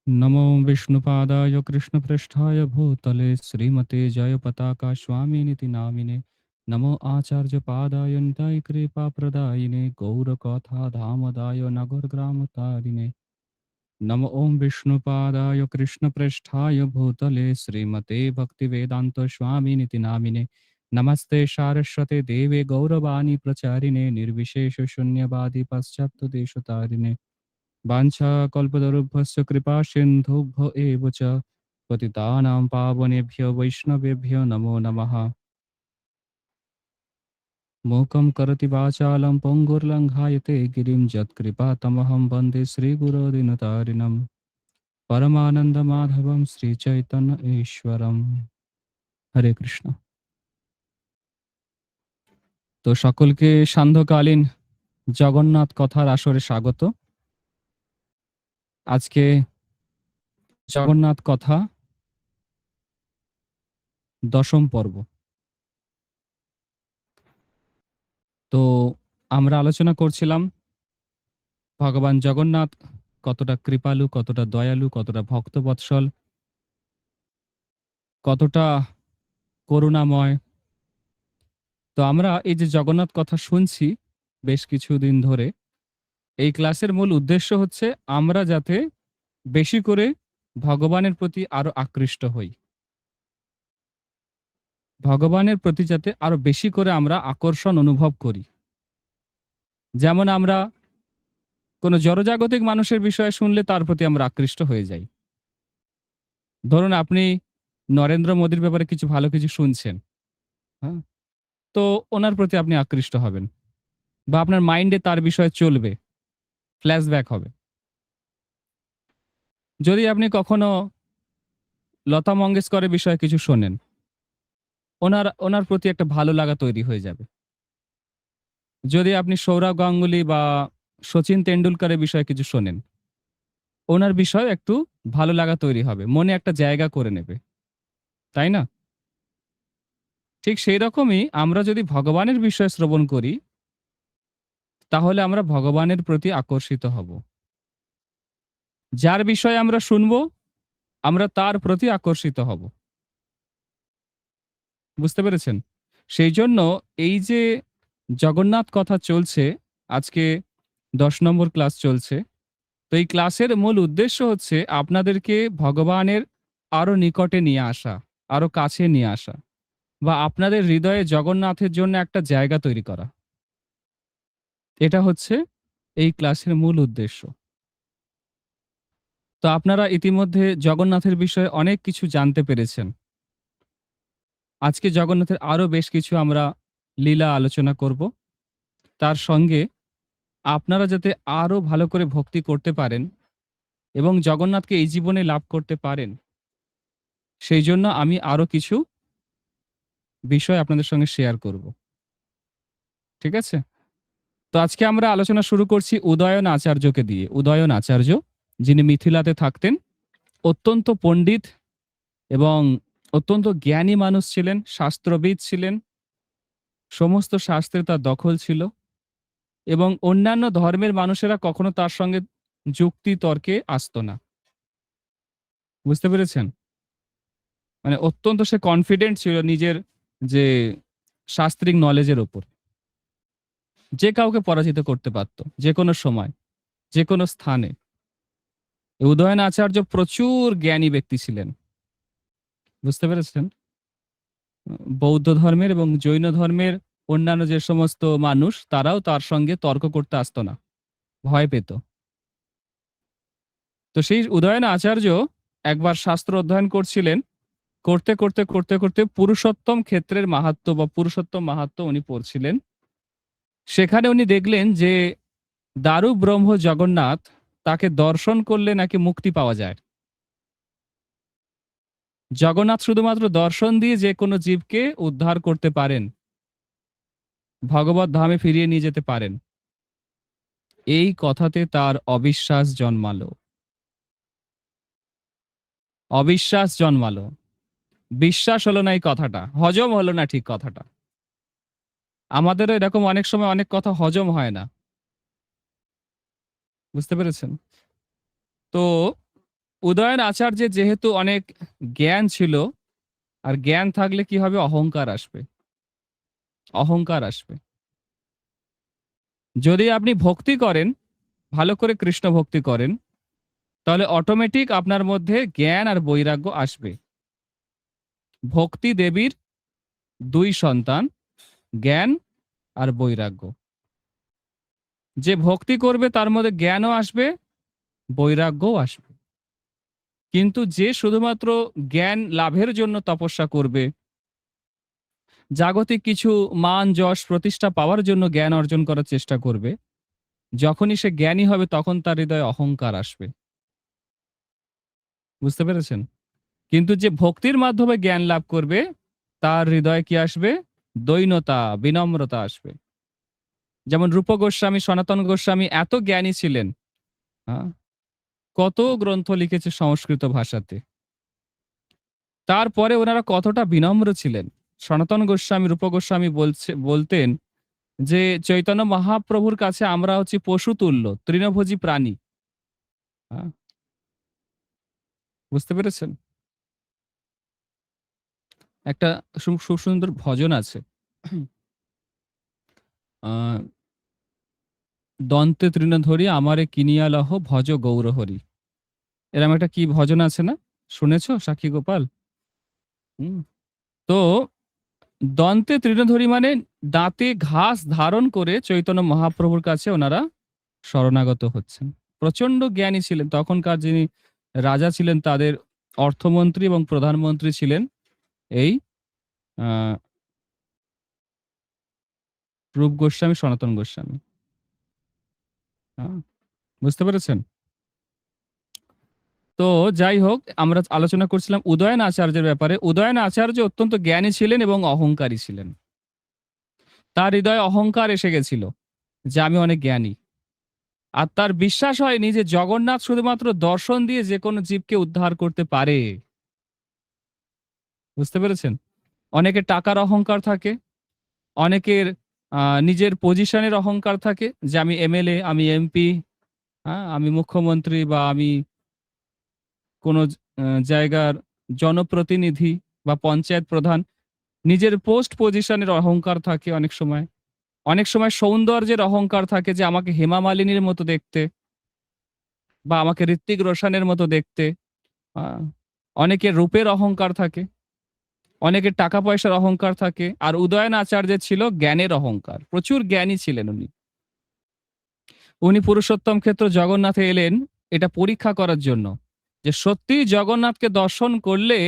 नमो विष्णुपादाय कृष्णपृष्ठाय भूतले श्रीमते जयपताका स्वामिनिति नामिने। नमो आचार्यपादाय निताय कृपाप्रदायिने गौरकथा धामदाय नगरग्रामतारिणे। नमो ओं विष्णुपादाय कृष्णपृष्ठाय भूतले श्रीमते भक्तिवेदांत स्वामिनिति नामिने। नमस्ते सारस्वते देवे गौरवाणी प्रचारिणे निर्विशेष शून्यवादी पाश्चात्य वाञ्छाकल्पतरुभ्यश्च कृपासिन्धुभ्यो एव च पतितानां पावनेभ्यो वैष्णवेभ्यो नमो नमः। मूकं करोति वाचालं पङ्गुर्लङ्घायते गिरिं यत्कृपातमहं वन्दे श्रीगुरो दीनतारिणं परमानन्दमाधवं श्रीचैतन्य ईश्वरम्। হরে কৃষ্ণ। তো সকলকে সান্ধ্যকালীন জগন্নাথ কথার আসরে স্বাগত। আজকে জগন্নাথ কথা দশম পর্ব। তো আমরা আলোচনা করছিলাম ভগবান জগন্নাথ কতটা কৃপালু, কতটা দয়ালু, কতটা ভক্তবৎসল, কতটা করুণাময়। তো আমরা এই যে জগন্নাথ কথা শুনছি বেশ কিছুদিন ধরে, এই ক্লাসের মূল উদ্দেশ্য হচ্ছে আমরা যাতে বেশি করে ভগবানের প্রতি আরো আকৃষ্ট হই, ভগবানের প্রতি যাতে আরো বেশি করে আমরা আকর্ষণ অনুভব করি। যেমন আমরা কোনো জড়জাগতিক মানুষের বিষয়ে শুনলে তার প্রতি আমরা আকৃষ্ট হয়ে যাই। ধরুন আপনি নরেন্দ্র মোদীর ব্যাপারে কিছু ভালো কিছু শুনছেন, হ্যাঁ, তো ওনার প্রতি আপনি আকৃষ্ট হবেন, বা আপনার মাইন্ডে তার বিষয়ে চলবে, ফ্ল্যাশব্যাক হবে। যদি আপনি কখনো লতা মঙ্গেশকরের বিষয়ে কিছু শোনেন, ওনার ওনার প্রতি একটা ভালো লাগা তৈরি হয়ে যাবে। যদি আপনি সৌরভ গাঙ্গুলি বা সচিন তেন্ডুলকারের বিষয়ে কিছু শোনেন, ওনার বিষয়ে একটু ভালো লাগা তৈরি হবে, মনে একটা জায়গা করে নেবে, তাই না? ঠিক সেই রকমই আমরা যদি ভগবানের বিষয়ে শ্রবণ করি, তাহলে আমরা ভগবানের প্রতি আকর্ষিত হব। যার বিষয়ে আমরা শুনবো, আমরা তার প্রতি আকর্ষিত হব। বুঝতে পেরেছেন? সেই জন্য এই যে জগন্নাথ কথা চলছে, আজকে ১০ নম্বর ক্লাস চলছে। তো এই ক্লাসের মূল উদ্দেশ্য হচ্ছে আপনাদেরকে ভগবানের আরো নিকটে নিয়ে আসা, আরো কাছে নিয়ে আসা, বা আপনাদের হৃদয়ে জগন্নাথের জন্য একটা জায়গা তৈরি করা। এটা হচ্ছে এই ক্লাসের মূল উদ্দেশ্য। তো আপনারা ইতিমধ্যে জগন্নাথের বিষয়ে অনেক কিছু জানতে পেরেছেন। আজকে জগন্নাথের আরো বেশ কিছু আমরা লীলা আলোচনা করব। তার সঙ্গে আপনারা যাতে আরো ভালো করে ভক্তি করতে পারেন এবং জগন্নাথকে এই জীবনে লাভ করতে পারেন, সেই জন্য আমি আরো কিছু বিষয় আপনাদের সঙ্গে শেয়ার করব। ঠিক আছে? তো আজকে আমরা আলোচনা শুরু করছি উদয়ন আচার্যকে দিয়ে। উদয়ন আচার্য, যিনি মিথিলাতে থাকতেন, অত্যন্ত পণ্ডিত এবং অত্যন্ত জ্ঞানী মানুষ ছিলেন, শাস্ত্রবিদ ছিলেন, সমস্ত শাস্ত্রে তার দখল ছিল এবং অন্যান্য ধর্মের মানুষেরা কখনো তার সঙ্গে যুক্তি তর্কে আসতো না। বুঝতে পেরেছেন? মানে অত্যন্ত সে কনফিডেন্ট ছিল নিজের যে শাস্ত্রিক নলেজের ওপর, যে কাউকে পরাজিত করতে পারত যে কোনো সময়, যে কোনো স্থানে। উদয়ন আচার্য প্রচুর জ্ঞানী ব্যক্তি ছিলেন। বুঝতে পেরেছেন? বৌদ্ধ ধর্মের এবং জৈন ধর্মের অন্যান্য যে সমস্ত মানুষ, তারাও তার সঙ্গে তর্ক করতে আসতো না, ভয় পেত। তো সেই উদয়ন আচার্য একবার শাস্ত্র অধ্যয়ন করছিলেন, করতে করতে করতে করতে পুরুষোত্তম ক্ষেত্রের মাহাত্ম্য বা পুরুষোত্তম মাহাত্ম্য উনি পড়ছিলেন। সেখানে উনি দেখলেন যে দারু ব্রহ্ম জগন্নাথ, তাকে দর্শন করলে নাকি মুক্তি পাওয়া যায়। জগন্নাথ শুধুমাত্র দর্শন দিয়ে যে কোনো জীবকে উদ্ধার করতে পারেন, ভগবত ধামে ফিরিয়ে নিয়ে যেতে পারেন। এই কথাতে তার অবিশ্বাস জন্মালো, অবিশ্বাস জন্মালো, বিশ্বাস হলো না, এই কথাটা হজম হলো না ঠিক কথাটা। আমাদেরও এরকম অনেক সময় অনেক কথা হজম হয় না। বুঝতে পেরেছেন? তো উদয়ন আচার্যের যেহেতু অনেক জ্ঞান ছিল, আর জ্ঞান থাকলে কি হবে? অহংকার আসবে। অহংকার আসবে। যদি আপনি ভক্তি করেন, ভালো করে কৃষ্ণ ভক্তি করেন, তাহলে অটোমেটিক আপনার মধ্যে জ্ঞান আর বৈরাগ্য আসবে। ভক্তি দেবীর দুই সন্তান, জ্ঞান আর বৈরাগ্য। যে ভক্তি করবে তার মধ্যে জ্ঞানও আসবে, বৈরাগ্যও আসবে। কিন্তু যে শুধুমাত্র জ্ঞান লাভের জন্য তপস্যা করবে, জাগতিক কিছু মান যশ প্রতিষ্ঠা পাওয়ার জন্য জ্ঞান অর্জন করার চেষ্টা করবে, যখনই সে জ্ঞানী হবে তখন তার হৃদয়ে অহংকার আসবে। বুঝতে পেরেছেন? কিন্তু যে ভক্তির মাধ্যমে জ্ঞান লাভ করবে, তার হৃদয়ে কি আসবে? দৈন্যতা, বিনম্রতা আসবে। যেমন রূপ গোস্বামী, সনাতন গোস্বামী এত জ্ঞানী ছিলেন, হ্যাঁ, কত গ্রন্থ লিখেছে সংস্কৃত ভাষাতে। তারপরে ওনারা কতটা বিনম্র ছিলেন। সনাতন গোস্বামী, রূপ গোস্বামী বলতেন যে চৈতন্য মহাপ্রভুর কাছে আমরা হচ্ছি পশুতুল্য, তৃণভোজী প্রাণী। হ্যাঁ, বুঝতে পেরেছেন? একটা খুব সুন্দর ভজন আছে। আহ, দন্তে তৃণধরি আমারে কিনিয়া লহ ভজ গৌরহরি। এরম একটা কি ভজন আছে না? শুনেছো সাক্ষী গোপাল? হুম। তো দন্তে তৃণধরি মানে দাঁতে ঘাস ধারণ করে চৈতন্য মহাপ্রভুর কাছে ওনারা শরণাগত হচ্ছেন। প্রচন্ড জ্ঞানী ছিলেন। তখনকার যিনি রাজা ছিলেন তাদের অর্থমন্ত্রী এবং প্রধানমন্ত্রী ছিলেন এই আহ, রূপ গোস্বামী, সনাতন গোস্বামী। হ্যাঁ, বুঝতে পেরেছেন? তো যাই হোক, আমরা আলোচনা করছিলাম উদয়ন আচার্যের ব্যাপারে। উদয়ন আচার্য অত্যন্ত জ্ঞানী ছিলেন এবং অহংকারী ছিলেন। তার হৃদয়ে অহংকার এসে গেছিল যে আমি অনেক জ্ঞানী। আর তার বিশ্বাস হয়নি যে জগন্নাথ শুধুমাত্র দর্শন দিয়ে যে কোনো জীবকে উদ্ধার করতে পারে। বুঝতে পেরেছেন? অনেকের টাকার অহংকার থাকে, অনেকের নিজের পজিশনের অহংকার থাকে, যে আমি এমএলএ, আমি এমপি, হ্যাঁ, আমি মুখ্যমন্ত্রী, বা আমি কোনো জায়গার জনপ্রতিনিধি বা পঞ্চায়েত প্রধান। নিজের পোস্ট পজিশনের অহংকার থাকে অনেক সময়। অনেক সময় সৌন্দর্যের অহংকার থাকে, যে আমাকে হেমা মালিনীর মতো দেখতে, বা আমাকে ঋত্বিক রোশনের মতো দেখতে। আহ, অনেকের রূপের অহংকার থাকে, অনেকের টাকা পয়সার অহংকার থাকে। আর উদয়ন আচার্যের ছিল জ্ঞানের অহংকার। প্রচুর জ্ঞানী ছিলেন উনি। উনি পুরুষোত্তম ক্ষেত্র জগন্নাথে এলেন এটা পরীক্ষা করার জন্য, যে সত্যি জগন্নাথকে দর্শন করলে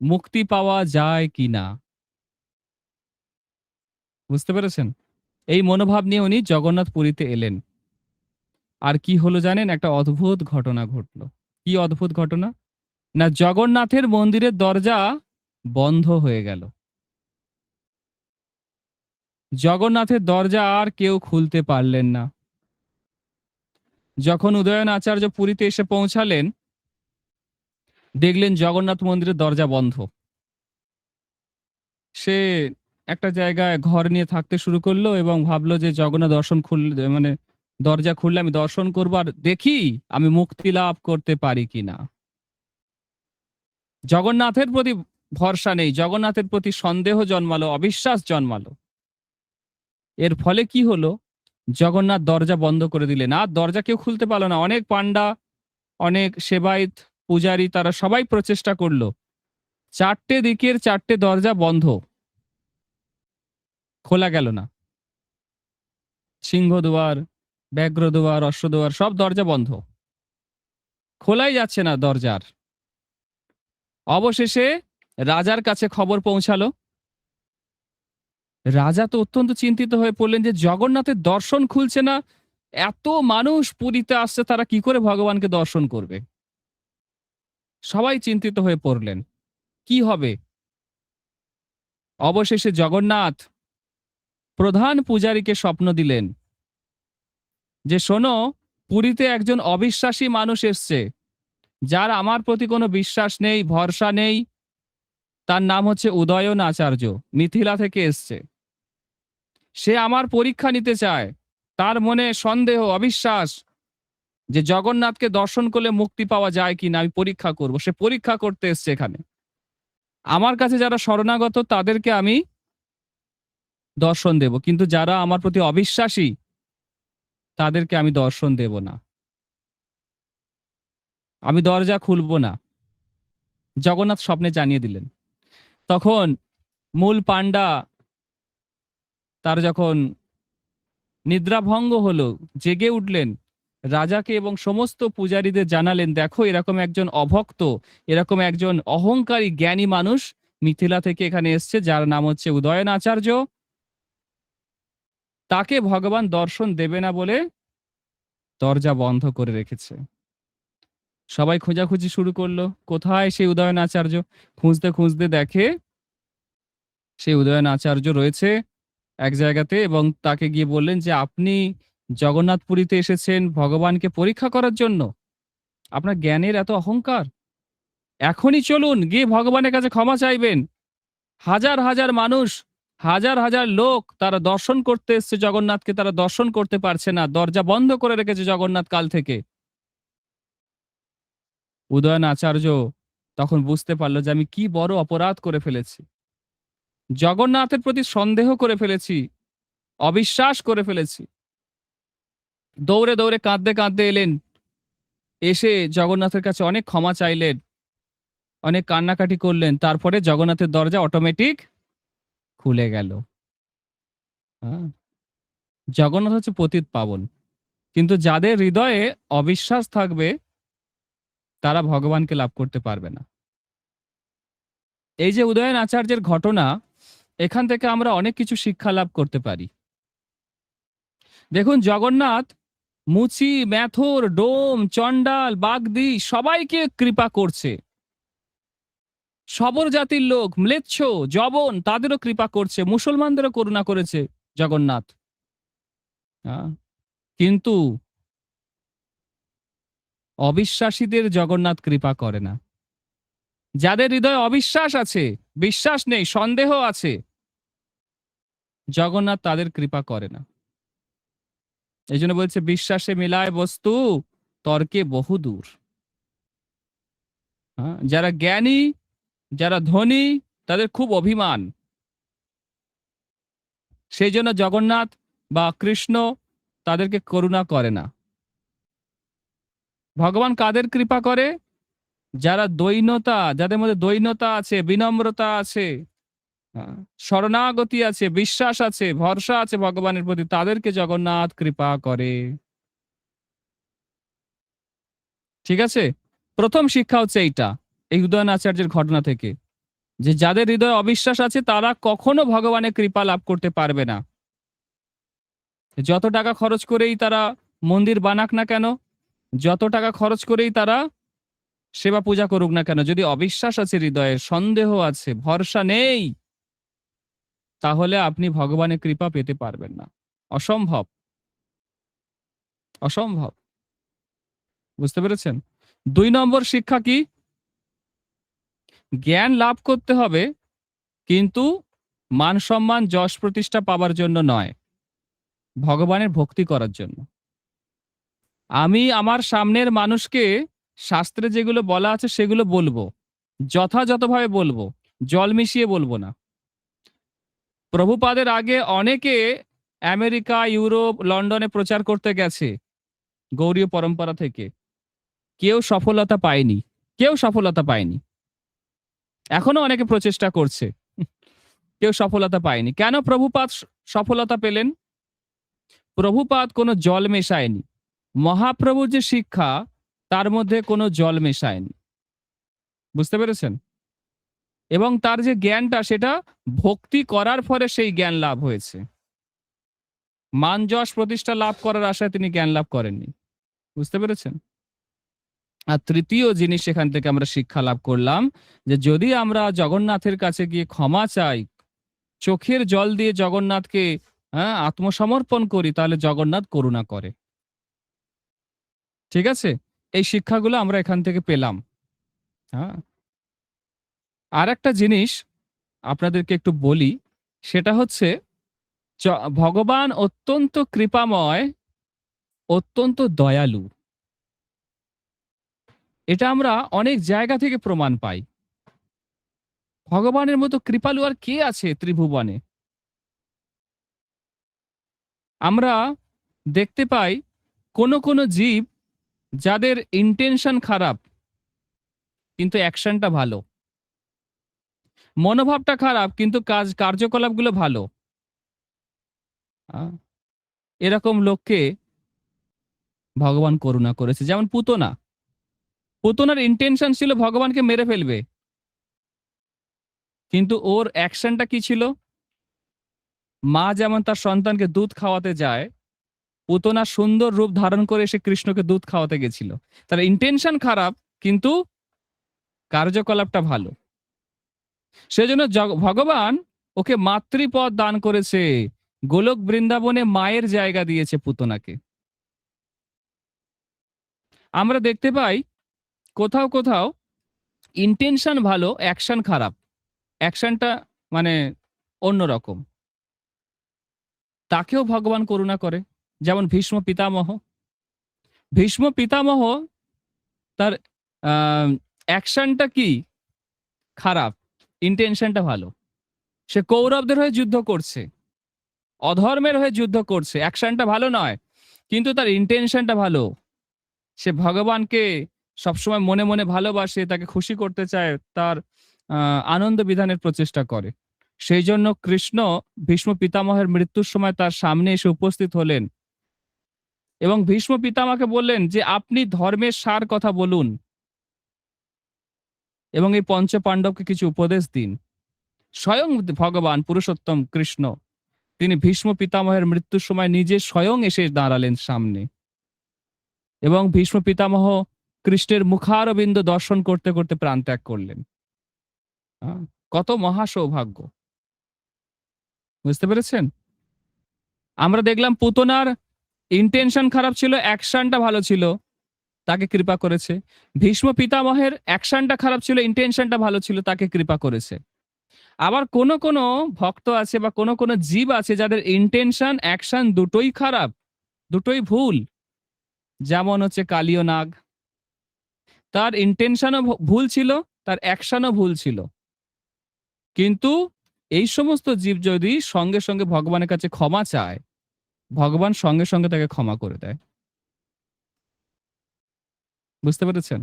মুক্তি পাওয়া যায় কিনা। বুঝতে পেরেছেন? এই মনোভাব নিয়ে উনি জগন্নাথ পুরীতে এলেন। আর কি হলো জানেন? একটা অদ্ভুত ঘটনা ঘটলো। কি অদ্ভুত ঘটনা? না, জগন্নাথের মন্দিরের দরজা বন্ধ হয়ে গেল। জগন্নাথের দরজা আর কেউ খুলতে পারলেন না। যখন উদয়ন আচার্য পুরীতে এসে পৌঁছালেন, দেখলেন জগন্নাথ মন্দিরের দরজা বন্ধ। সে একটা জায়গায় ঘর নিয়ে থাকতে শুরু করলো এবং ভাবলো যে জগন্নাথ দর্শন খুললে, মানে দরজা খুললে আমি দর্শন করবো, আর দেখি আমি মুক্তি লাভ করতে পারি কিনা। জগন্নাথের প্রতি ভরসা নেই, জগন্নাথের প্রতি সন্দেহ জন্মালো, অবিশ্বাস জন্মালো। এর ফলে কি হলো? জগন্নাথ দরজা বন্ধ করে দিলেন, আর দরজা কেউ খুলতে পারলো না। অনেক পান্ডা, অনেক সেবায়েত, পূজারী, তারা সবাই প্রচেষ্টা করলো। চারটে দিকের চারটে দরজা বন্ধ, খোলা গেল না। সিংহদুয়ার, ব্যাঘ্রদুয়ার, অশ্বদুয়ার, সব দরজা বন্ধ, খোলাই যাচ্ছে না দরজার। অবশেষে রাজার কাছে খবর পৌঁছালো। রাজা তো অত্যন্ত চিন্তিত হয়ে পড়লেন যে জগন্নাথের দর্শন খুলছে না, এত মানুষ পুরীতে আসছে, তারা কি করে ভগবানকে দর্শন করবে। সবাই চিন্তিত হয়ে পড়লেন, কি হবে। অবশেষে জগন্নাথ প্রধান পূজারীকে স্বপ্ন দিলেন যে শোনো, পুরীতে একজন অবিশ্বাসী মানুষ এসছে, যার আমার প্রতি কোনো বিশ্বাস নেই, ভরসা নেই। তার নাম হচ্ছে উদয়ন আচার্য, মিথিলা থেকে এসছে। সে আমার পরীক্ষা নিতে চায়, তার মনে সন্দেহ, অবিশ্বাস। যে জগন্নাথকে দর্শন করলে মুক্তি পাওয়া যায় কিনা আমি পরীক্ষা করব। সে পরীক্ষা করতে এসছে এখানে। আমার কাছে যারা শরণাগত তাদেরকে আমি দর্শন দেব, কিন্তু যারা আমার প্রতি অবিশ্বাসী তাদেরকে আমি দর্শন দেব না, আমি দরজা খুলব না। জগন্নাথ স্বপ্নে জানিয়ে দিলেন। তখন মূল পাণ্ডা তার যখন নিদ্রাভঙ্গ হলো, জেগে উঠলেন, রাজাকে এবং সমস্ত পূজারীদের জানালেন, দেখো এরকম একজন অভক্ত, এরকম একজন অহংকারী জ্ঞানী মানুষ মিথিলা থেকে এখানে এসছে, যার নাম হচ্ছে উদয়ন আচার্য। তাকে ভগবান দর্শন দেবে না বলে দরজা বন্ধ করে রেখেছে। সবাই খোঁজাখুঁজি শুরু করলো, কোথায় সেই উদয়ন আচার্য। খুঁজতে খুঁজতে দেখে সেই উদয়ন আচার্য রয়েছে এক জায়গাতে, এবং তাকে গিয়ে বললেন যে আপনি জগন্নাথপুরীতে এসেছেন ভগবানকে পরীক্ষা করার জন্য, আপনার জ্ঞানের এত অহংকার, এখনই চলুন গিয়ে ভগবানের কাছে ক্ষমা চাইবেন। হাজার হাজার মানুষ, হাজার হাজার লোক তারা দর্শন করতে এসছে জগন্নাথকে, তারা দর্শন করতে পারছে না, দরজা বন্ধ করে রেখেছে জগন্নাথ কাল থেকে। উদয়ন আচার্য তখন বুঝতে পারলো যে আমি কি বড় অপরাধ করে ফেলেছি, জগন্নাথের প্রতি সন্দেহ করে ফেলেছি, অবিশ্বাস করে ফেলেছি। দৌড়ে দৌড়ে কাঁদতে কাঁদতে এলেন, এসে জগন্নাথের কাছে অনেক ক্ষমা চাইলেন, অনেক কান্নাকাটি করলেন। তারপরে জগন্নাথের দরজা অটোমেটিক খুলে গেল। হ্যাঁ, জগন্নাথ হচ্ছে পতিত পাবন, কিন্তু যাদের হৃদয়ে অবিশ্বাস থাকবে তারা ভগবানকে লাভ করতে পারবে না। এই যে উদয়ন আচার্যের ঘটনা, এখান থেকে আমরা অনেক কিছু শিক্ষা লাভ করতে পারি। দেখুন, জগন্নাথ মুচি, ম্যাথর, ডোম, চণ্ডাল, বাগদি সবাইকে কৃপা করছে। সবর জাতির লোক, ম্লেচ্ছ, জবন, তাদেরও কৃপা করছে, মুসলমানদেরও করুণা করেছে জগন্নাথ। হ্যাঁ, কিন্তু অবিশ্বাসীদের জগন্নাথ কৃপা করে না। যাদের হৃদয়ে অবিশ্বাস আছে, বিশ্বাস নেই, সন্দেহ আছে, জগন্নাথ তাদের কৃপা করে না। এই জন্য বলছে বিশ্বাসে মিলায় বস্তু, তর্কে বহু দূর। হ্যাঁ, যারা জ্ঞানী, যারা ধনী, তাদের খুব অভিমান, সেই জন্য জগন্নাথ বা কৃষ্ণ তাদেরকে করুণা করে না। ভগবান কাদের কৃপা করে? যারা দৈন্যতা, যাদের মধ্যে দৈন্যতা আছে, বিনম্রতা আছে, শরণাগতি আছে, বিশ্বাস আছে, ভরসা আছে ভগবানের প্রতি, তাদেরকে জগন্নাথ কৃপা করে। ঠিক আছে, প্রথম শিক্ষা হচ্ছে এইটা, এই উদয়ন আচার্যের ঘটনা থেকে, যে যাদের হৃদয়ে অবিশ্বাস আছে তারা কখনো ভগবানের কৃপা লাভ করতে পারবে না। যত টাকা খরচ করেই তারা মন্দির বানাক না কেন, যত টাকা খরচ করেই তারা সেবা পূজা করুক না কেন, যদি অবিশ্বাস আছে হৃদয়ে, সন্দেহ আছে, ভরসা নেই, তাহলে আপনি ভগবানের কৃপা পেতে পারবেন না। অসম্ভব, অসম্ভব। বুঝতে পেরেছেন? ২ নম্বর শিক্ষা কি? জ্ঞান লাভ করতে হবে, কিন্তু মান সম্মান যশ প্রতিষ্ঠা পাবার জন্য নয়, ভগবানের ভক্তি করার জন্য। আমি আমার সামনের মানুষকে শাস্ত্রে যেগুলো বলা আছে সেগুলো বলবো, যথাযথভাবে বলবো, জল মিশিয়ে বলবো না। প্রভুপাদের আগে অনেকে আমেরিকা, ইউরোপ, লন্ডনে প্রচার করতে গেছে গৌড়ীয় পরম্পরা থেকে, কেউ সফলতা পায়নি, কেউ সফলতা পায়নি। এখনো অনেকে প্রচেষ্টা করছে, কেউ সফলতা পায়নি। কেন প্রভুপাদ সফলতা পেলেন? প্রভুপাদ কোনো জল মেশায়নি। মহাপ্রভুর যে শিক্ষা, তার মধ্যে কোনো জল মেশায়নি। বুঝতে পেরেছেন? এবং তার যে জ্ঞানটা, সেটা ভক্তি করার ফলে সেই জ্ঞান লাভ হয়েছে। মান যশ প্রতিষ্ঠা লাভ করার আশায় তিনি জ্ঞান লাভ করেননি। বুঝতে পেরেছেন? আর তৃতীয় জিনিস এখান থেকে আমরা শিক্ষা লাভ করলাম, যে যদি আমরা জগন্নাথের কাছে গিয়ে ক্ষমা চাই, চোখের জল দিয়ে জগন্নাথকে আত্মসমর্পণ করি, তাহলে জগন্নাথ করুণা করে। ঠিক আছে, এই শিক্ষাগুলো আমরা এখান থেকে পেলাম। হ্যাঁ, আর একটা জিনিস আপনাদেরকে একটু বলি, সেটা হচ্ছে ভগবান অত্যন্ত কৃপাময়, অত্যন্ত দয়ালু। এটা আমরা অনেক জায়গা থেকে প্রমাণ পাই। ভগবানের মতো কৃপালু আর কে আছে ত্রিভুবনে? আমরা দেখতে পাই কোন জীব যাদের ইন্টেনশন খারাপ কিন্তু অ্যাকশনটা ভালো। মনোভাবটা খারাপ কিন্তু কার্যকলাপগুলো ভালো। আ এরকম লোককে ভগবান করুণা করেছে। যেমন পুতনা। পুতনার ইন্টেনশন ছিল ভগবানকে মেরে ফেলবে। কিন্তু ওর অ্যাকশনটা কি ছিল? মা যেমন তার সন্তানকে দুধ খাওয়াতে যায়, পুতনা সুন্দর রূপ ধারণ করে এসে কৃষ্ণকে দুধ খাওয়াতে গেছিল। তার ইন্টেনশন খারাপ কিন্তু কার্যকলাপটা ভালো। সেজন্য ভগবান ওকে মাতৃপদ দান করেছে। গোলক বৃন্দাবনে মায়ের জায়গা দিয়েছে পুতনাকে। আমরা দেখতে পাই কোথাও কোথাও ইন্টেনশন ভালো, অ্যাকশন খারাপ। অ্যাকশনটা মানে অন্যরকম। তাকেও ভগবান করুণা করে। যেমন ভীষ্ম পিতামহ। ভীষ্ম পিতামহ তার অ্যাকশনটা কি খারাপ, ইন্টেনশনটা ভালো। সে কৌরবদের হয়ে যুদ্ধ করছে, অধর্মের হয়ে যুদ্ধ করছে, অ্যাকশনটা ভালো নয় কিন্তু তার ইন্টেনশনটা ভালো। সে ভগবানকে সবসময় মনে মনে ভালোবাসে, তাকে খুশি করতে চায়, তার আনন্দ বিধানের প্রচেষ্টা করে। সেই জন্য কৃষ্ণ ভীষ্ম পিতামহের মৃত্যুর সময় তার সামনে এসে উপস্থিত হলেন এবং ভীষ্ম পিতামহকে বললেন যে আপনি ধর্মের সার কথা বলুন এবং এই পঞ্চ পাণ্ডবকে কিছু উপদেশ দিন। স্বয়ং ভগবান পুরুষোত্তম কৃষ্ণ তিনি ভীষ্ম পিতামহের মৃত্যুর সময় নিজে স্বয়ং এসে দাঁড়ালেন সামনে এবং ভীষ্ম পিতামহ কৃষ্ণের মুখারবিন্দ দর্শন করতে করতে প্রাণ ত্যাগ করলেন। কত মহা সৌভাগ্য! বুঝতে পেরেছেন? আমরা দেখলাম পুতনার ইন্টেনশন খারাপ ছিল, অ্যাকশনটা ভালো ছিল, তাকে কৃপা করেছে। ভীষ্ম পিতামহের অ্যাকশনটা খারাপ ছিল, ইন্টেনশনটা ভালো ছিল, তাকে কৃপা করেছে। আবার কোন ভক্ত আছে বা কোন জীব আছে যাদের ইন্টেনশন অ্যাকশন দুটোই খারাপ, দুটোই ভুল। যেমন হচ্ছে কালীয় নাগ। তার ইন্টেনশনও ভুল ছিল, তার অ্যাকশনও ভুল ছিল। কিন্তু এই সমস্ত জীব যদি সঙ্গে সঙ্গে ভগবানের কাছে ক্ষমা চায়, ভগবান সঙ্গে সঙ্গে তাকে ক্ষমা করে দেয়। বুঝতে পেরেছেন?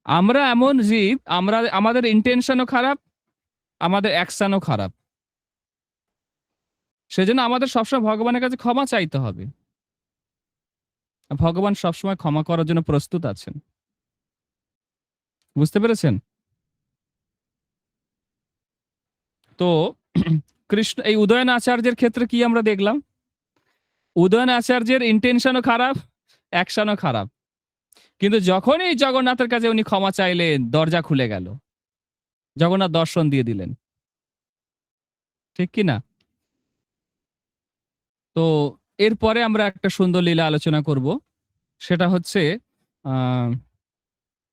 আমরা এমন জীব, আমাদের ইন্টেনশনও খারাপ, আমাদের অ্যাকশনও খারাপ। সেজন্য আমাদের সবসময় ভগবানের কাছে ক্ষমা চাইতে হবে। ভগবান সবসময় ক্ষমা করার জন্য প্রস্তুত আছেন। বুঝতে পেরেছেন? তো কৃষ্ণ এই উদয়ন আচার্যের ক্ষেত্রে কি আমরা দেখলাম? উদয়ন আচার্যের ইন্টেনশনও খারাপ, অ্যাকশনও খারাপ। কিন্তু যখনই জগন্নাথের কাছে উনি ক্ষমা চাইলেন, দরজা খুলে গেল। জগন্নাথ দর্শন দিয়ে দিলেন। ঠিক কি না? তো এরপরে আমরা একটা সুন্দর লীলা আলোচনা করব। সেটা হচ্ছে আহ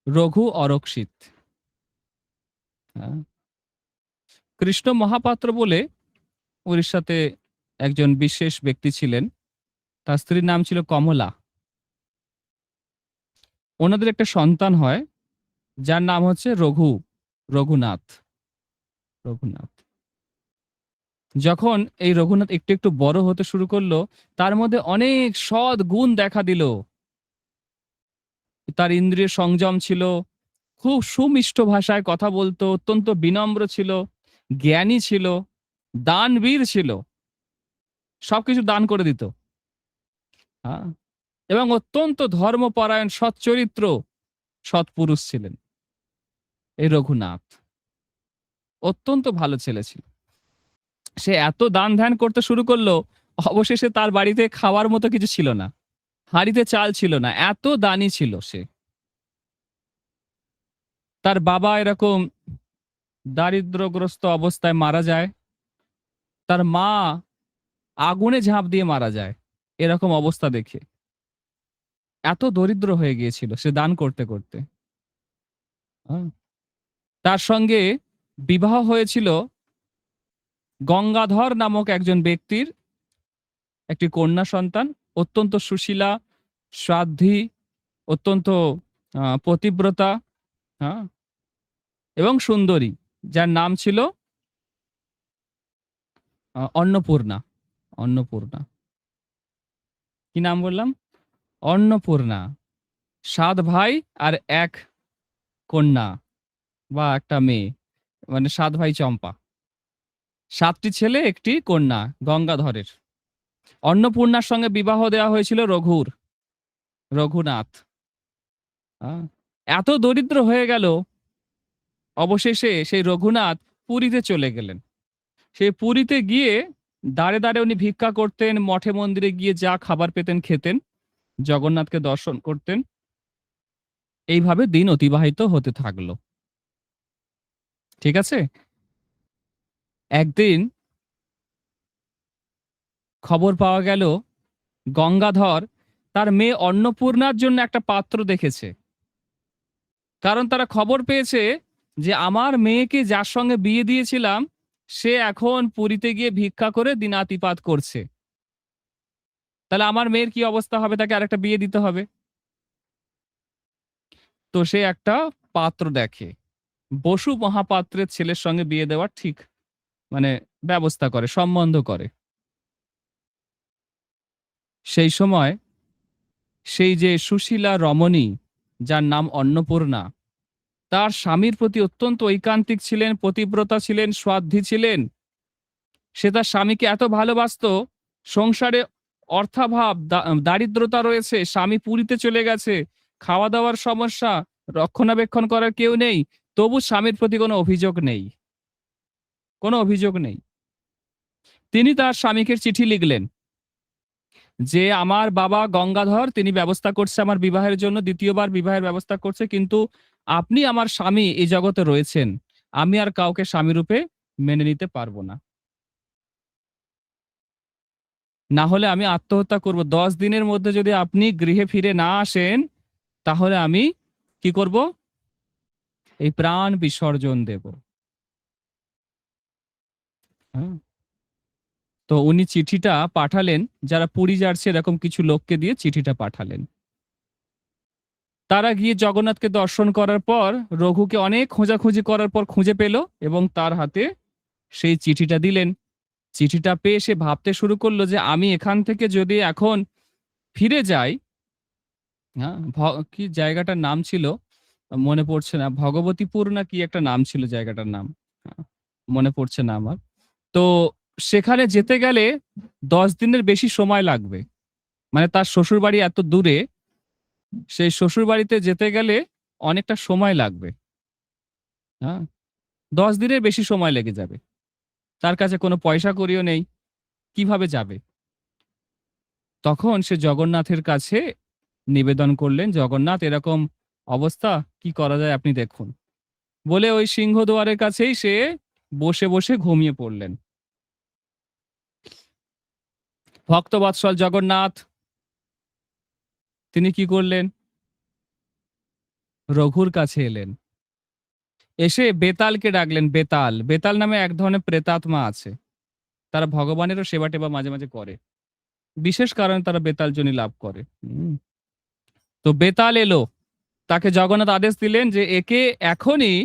রঘু অরক্ষিত। কৃষ্ণ মহাপাত্র বলে উড়িষ্যাতে একজন বিশেষ ব্যক্তি ছিলেন। তার স্ত্রীর নাম ছিল কমলা। ওনাদের একটা সন্তান হয় যার নাম হচ্ছে রঘুনাথ। রঘুনাথ যখন এই রঘুনাথ একটু একটু বড় হতে শুরু করলো, তার মধ্যে অনেক সৎ গুণ দেখা দিল। তার ইন্দ্রিয় সংযম ছিল, খুব সুমিষ্ট ভাষায় কথা বলতো, অত্যন্ত বিনম্র ছিল, জ্ঞানী ছিল, দানবীর ছিল, সবকিছু দান করে দিত। হ্যাঁ, এবং অত্যন্ত ধর্মপরায়ণ, সচ্চরিত্র, সৎপুরুষ ছিলেন এই রঘুনাথ। অত্যন্ত ভালো ছেলে ছিল। সে এত দান ধ্যান করতে শুরু করলো, অবশেষে তার বাড়িতে খাওয়ার মতো কিছু ছিল না, হাঁড়িতে চাল ছিল না, এত দানি ছিল সে। তার বাবা এরকম দারিদ্রগ্রস্ত অবস্থায় মারা যায়, তার মা আগুনে ঝাঁপ দিয়ে মারা যায়। এরকম অবস্থা দেখে এত দরিদ্র হয়ে গিয়েছিল সে দান করতে করতে। তার সঙ্গে বিবাহ হয়েছিল গঙ্গাধর নামক একজন ব্যক্তির একটি কন্যা সন্তান, অত্যন্ত সুশীলা, সাধ্বী, অত্যন্ত পতিব্রতা, হ্যাঁ, এবং সুন্দরী, যার নাম ছিল অন্নপূর্ণা। অন্নপূর্ণা, কি নাম বললাম? অন্নপূর্ণা। 7 ভাই আর 1 কন্যা বা একটা মেয়ে, মানে 7 ভাই চম্পা। 7টি ছেলে, 1টি কন্যা গঙ্গাধরের। অন্নপূর্ণার সঙ্গে বিবাহ দেওয়া হয়েছিল রঘুর, রঘুনাথ। আহ, এত দরিদ্র হয়ে গেল, অবশেষে সেই রঘুনাথ পুরীতে চলে গেলেন। সেই পুরীতে গিয়ে দাঁড়ে দাঁড়ে উনি ভিক্ষা করতেন, মঠে মন্দিরে গিয়ে যা খাবার পেতেন খেতেন, জগন্নাথকে দর্শন করতেন। এইভাবে দিন অতিবাহিত হতে থাকলো। ঠিক আছে। একদিন খবর পাওয়া গেল গঙ্গাধর তার মেয়ে অন্নপূর্ণার জন্য একটা পাত্র দেখেছে। কারণ তারা খবর পেয়েছে যে আমার মেয়েকে যার সঙ্গে বিয়ে দিয়েছিলাম সে এখন পুরীতে গিয়ে ভিক্ষা করে দিনাতিপাত করছে। তাহলে আমার মেয়ের কি অবস্থা হবে? তাকে আরেকটা বিয়ে দিতে হবে। তো সে একটা পাত্র দেখে, বসু মহাপাত্রের ছেলের সঙ্গে বিয়ে দেওয়ার ঠিক মানে ব্যবস্থা করে, সম্বন্ধ করে। সেই সময় সেই যে সুশীলা রমণী, যার নাম অন্নপূর্ণা, তার স্বামীর প্রতি অত্যন্ত ঐকান্তিক ছিলেন, পতিব্রতা ছিলেন, স্বাধ্বী ছিলেন। সে তার স্বামীকে এত ভালোবাসতো, সংসারে অর্থাভাব, দারিদ্রতা রয়েছে, স্বামী পুরীতে চলে গেছে, খাওয়া দাওয়ার সমস্যা, রক্ষণাবেক্ষণ করার কেউ নেই, তবু স্বামীর প্রতি কোনো অভিযোগ নেই, কোনো অভিযোগ নেই। তিনি তার স্বামীকে চিঠি লিখলেন যে আমার বাবা গঙ্গাধর তিনি ব্যবস্থা করছে আমার বিবাহের জন্য, দ্বিতীয়বার বিবাহের ব্যবস্থা করছে, কিন্তু আপনি আমার স্বামী এই জগতে রয়েছেন, আমি আর কাউকে স্বামী রূপে মেনে নিতে পারবো না। না হলে আমি আত্মহত্যা করব। 10 দিনের মধ্যে যদি আপনি গৃহে ফিরে না আসেন, তাহলে আমি কি করব? এই প্রাণ বিসর্জন দেব। হ্যাঁ। তো উনি চিঠিটা পাঠালেন, যারা পুরী যাচ্ছে এরকম কিছু লোককে দিয়ে চিঠিটা পাঠালেন। তারা গিয়ে জগন্নাথকে দর্শন করার পর রঘুকে অনেক খোঁজাখুঁজি করার পর খুঁজে পেল এবং তার হাতে সেই চিঠিটা দিলেন। চিঠিটা পেয়ে সে ভাবতে শুরু করলো যে আমি এখান থেকে যদি এখন ফিরে যাই, হ্যাঁ, কি জায়গাটার নাম ছিল মনে পড়ছে না, ভগবতীপুর না কি একটা নাম ছিল জায়গাটার নাম, হ্যাঁ, মনে পড়ছে না আমার। তো সেখানে যেতে গেলে 10 দিনের বেশি সময় লাগবে। মানে তার শ্বশুর বাড়ি এত দূরে, সেই শ্বশুর বাড়িতে যেতে গেলে অনেকটা সময় লাগবে। হ্যাঁ, 10 দিনের বেশি সময় লেগে যাবে। তার কাছে কোনো পয়সা কড়িও নেই, কিভাবে যাবে? তখন সে জগন্নাথের কাছে নিবেদন করলেন, জগন্নাথ এরকম অবস্থা, কি করা যায় আপনি দেখুন। বলে ওই সিংহদুয়ারের কাছেই সে বসে বসে ঘুমিয়ে পড়লেন। ভক্তবৎসল জগন্নাথ তিনি কি করলেন? রঘুর কাছে এলেন, এসে বেতালকে ডাকলেন। বেতাল, বেতাল নামে এক ধরনের প্রেতাত্মা আছে, তারা ভগবানেরও সেবা টেবা মাঝে মাঝে করে, বিশেষ কারণে তারা বেতাল জনি লাভ করে। তো বেতাল এলো, তাকে জগন্নাথ আদেশ দিলেন যে একে এখনই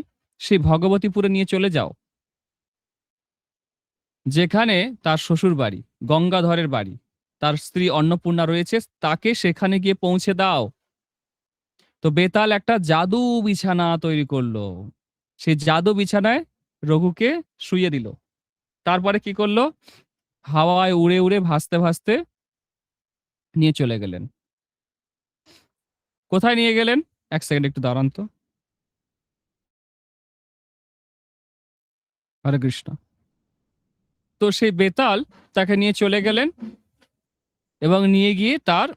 সেই ভগবতীপুরে নিয়ে চলে যাও, যেখানে তার শ্বশুর বাড়ি, গঙ্গাধরের বাড়ি, তার স্ত্রী অন্নপূর্ণা রয়েছে, তাকে সেখানে গিয়ে পৌঁছে দাও। তো বেতাল একটা জাদু বিছানা তৈরি করলো, সেই জাদু বিছানায় রঘুকে শুইয়ে দিল। তারপরে কি করলো? হাওয়ায় উড়ে উড়ে ভাসতে ভাসতে নিয়ে চলে গেলেন। কোথায় নিয়ে গেলেন? 1 সেকেন্ড একটু দাঁড়ান তো। হরে কৃষ্ণ। তো সেই বেতাল তাকে নিয়ে চলে গেলেন এবং নিয়ে গিয়ে তার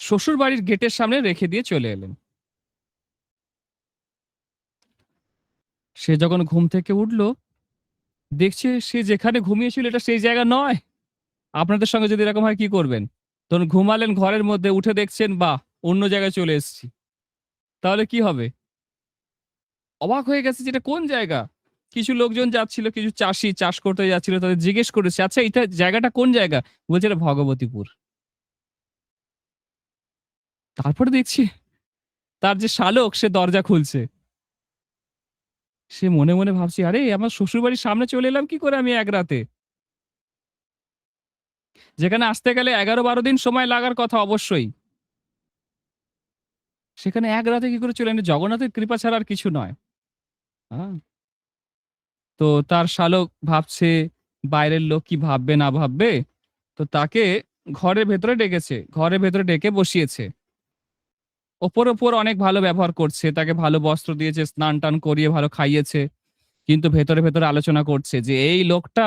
শ্বশুর বাড়ির গেটের সামনে রেখে দিয়ে চলে এলেন। সে যখন ঘুম থেকে উঠলো, দেখছে সে যেখানে ঘুমিয়েছিল এটা সেই জায়গা নয়। আপনাদের সঙ্গে যদি এরকম হয় কি করবেন? তখন ঘুমালেন ঘরের মধ্যে, উঠে দেখছেন বাহ, অন্য জায়গায় চলে এসেছি, তাহলে কি হবে? অবাক হয়ে গেছে যেটা কোন জায়গা। কিছু লোকজন যাচ্ছিল, কিছু চাষি চাষ করতে যাচ্ছিল, তাদের জিজ্ঞেস করেছে আচ্ছা এটা জায়গাটা কোন জায়গা? বলছে এটা ভগবতীপুর। তারপরে দেখছি তার যে শালক সে দরজা খুলছে। সে মনে মনে ভাবছে, আরে আমার শ্বশুর বাড়ির সামনে চলে এলাম কি করে আমি এক রাতে, যেখানে আসতে গেলে 11-12 দিন সময় লাগার কথা অবশ্যই, সেখানে এক রাতে কি করে চলে এলো? জগন্নাথের কৃপা ছাড়া আর কিছু নয়। হ্যাঁ? তো তার শালক ভাবছে বাইরের লোক কি ভাববে না ভাববে, তো তাকে ঘরের ভেতরে ডেকেছে, ঘরের ভেতরে ডেকে বসিয়েছে। ওপর ওপর অনেক ভালো ব্যবহার করছে, তাকে ভালো বস্ত্র দিয়েছে, স্নান টান করিয়ে ভালো খাইয়েছে, কিন্তু ভেতরে ভেতরে আলোচনা করছে যে এই লোকটা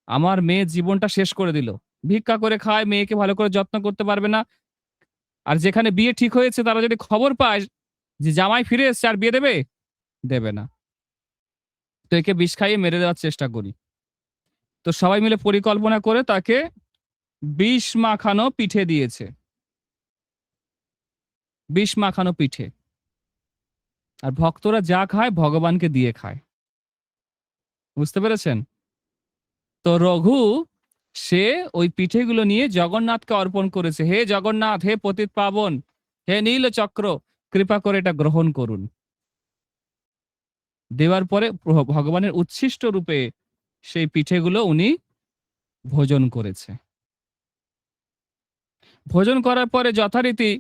আমার মেয়ের জীবনটা শেষ করে দিল। ভিক্ষা করে খায়, মেয়েকে ভালো করে যত্ন করতে পারবে না। আর যেখানে বিয়ে ঠিক হয়েছে তারা যদি খবর পায় যে জামাই ফিরে এসছে, আর বিয়ে দেবে? দেবে না। তো একে বিষ খাইয়ে মেরে দেওয়ার চেষ্টা করি। তো সবাই মিলে পরিকল্পনা করে তাকে বিষ মাখানো পিঠে দিয়েছে। বিষ মাখানো পিঠে। আর ভক্তরা যা খায় ভগবানকে দিয়ে খায়। বুঝতে পেরেছেন? তো রঘু সে ওই পিঠেগুলো নিয়ে জগন্নাথকে অর্পণ করেছে। হে জগন্নাথ, হে পতিত পাবন, হে নীল চক্র, কৃপা করে এটা গ্রহণ করুন। দেওয়ার পরে ভগবানের উচ্ছিষ্ট রূপে সেই পিঠেগুলো উনি ভোজন করেছে। ভোজন করার পরে যথারীতি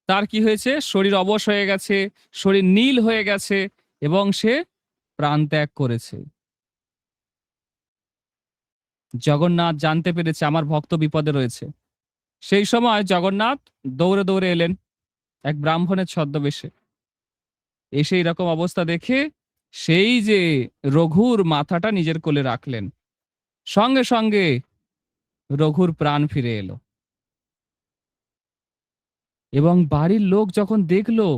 তার কি হয়েছে? শরীর অবশ হয়ে গেছে, শরীর নীল হয়ে গেছে এবং সে প্রাণ ত্যাগ করেছে। জগন্নাথ জানতে পেরেছে আমার ভক্ত বিপদে রয়েছে। সেই সময় জগন্নাথ দৌড়ে দৌড়ে এলেন এক ব্রাহ্মণের ছদ্মবেশে। এসে এরকম অবস্থা দেখে সেই যে রঘুর মাথাটা নিজের কোলে রাখলেন। সঙ্গে সঙ্গে রঘুর প্রাণ ফিরে এলো। এবং বাড়ির লোক যখন দেখলো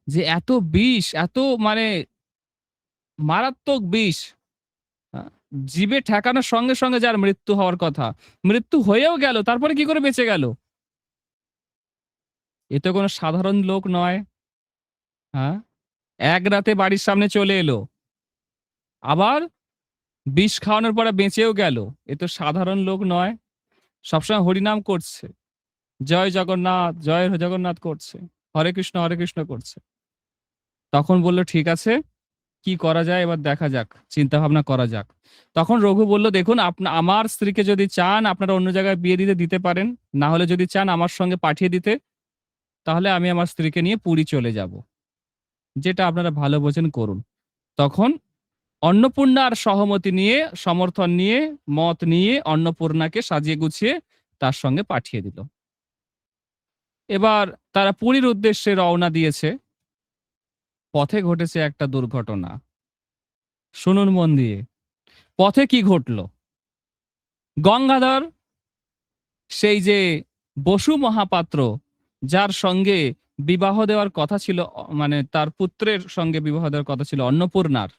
যে এত বিষ, এত মানে মারাত্মক বিষ, আ জিভে ঠেকানোর সঙ্গে সঙ্গে যার মৃত্যু হওয়ার কথা, মৃত্যু হয়েও গেল, তারপরে কি করে বেঁচে গেল? এ তো কোনো সাধারণ লোক নয়। হ্যাঁ? এক রাতে বাড়ির সামনে চলে এলো। আবার বিষ খাওয়ানোর পরে বেঁচেও গেল। এ তো সাধারণ লোক নয়। সবসময় হরিনাম করছে। জয় জগন্নাথ, জয় জগন্নাথ করছে। হরে কৃষ্ণ করছে। তখন বলল, ঠিক আছে, কি করা যায় এবার দেখা যাক, চিন্তা ভাবনা করা যাক। তখন রঘু বলল, দেখুন আমার স্ত্রীকে যদি চান আপনারা অন্য জায়গায় বিয়ে দিতে দিতে পারেন। না হলে যদি চান আমার সঙ্গে পাঠিয়ে দিতে, তাহলে আমি আমার স্ত্রীকে নিয়ে পুরী চলে যাব। যেটা আপনারা ভালো বোঝেন করুন। তখন অন্নপূর্ণার সহমতি নিয়ে, সমর্থন নিয়ে, মত নিয়ে অন্নপূর্ণাকে সাজিয়ে গুছিয়ে তার সঙ্গে পাঠিয়ে দিল। এবার তারা পুরীর উদ্দেশ্যে রওনা দিয়েছে। পথে ঘটেছে একটা দুর্ঘটনা। শুনুন মন দিয়ে। পথে কি ঘটলো? গঙ্গাধর, সেই যে বসু মহাপাত্র, যার সঙ্গে বিবাহ দেওয়ার কথা ছিল, মানে তার পুত্রের সঙ্গে বিবাহ দেওয়ার কথা ছিল অন্নপূর্ণার,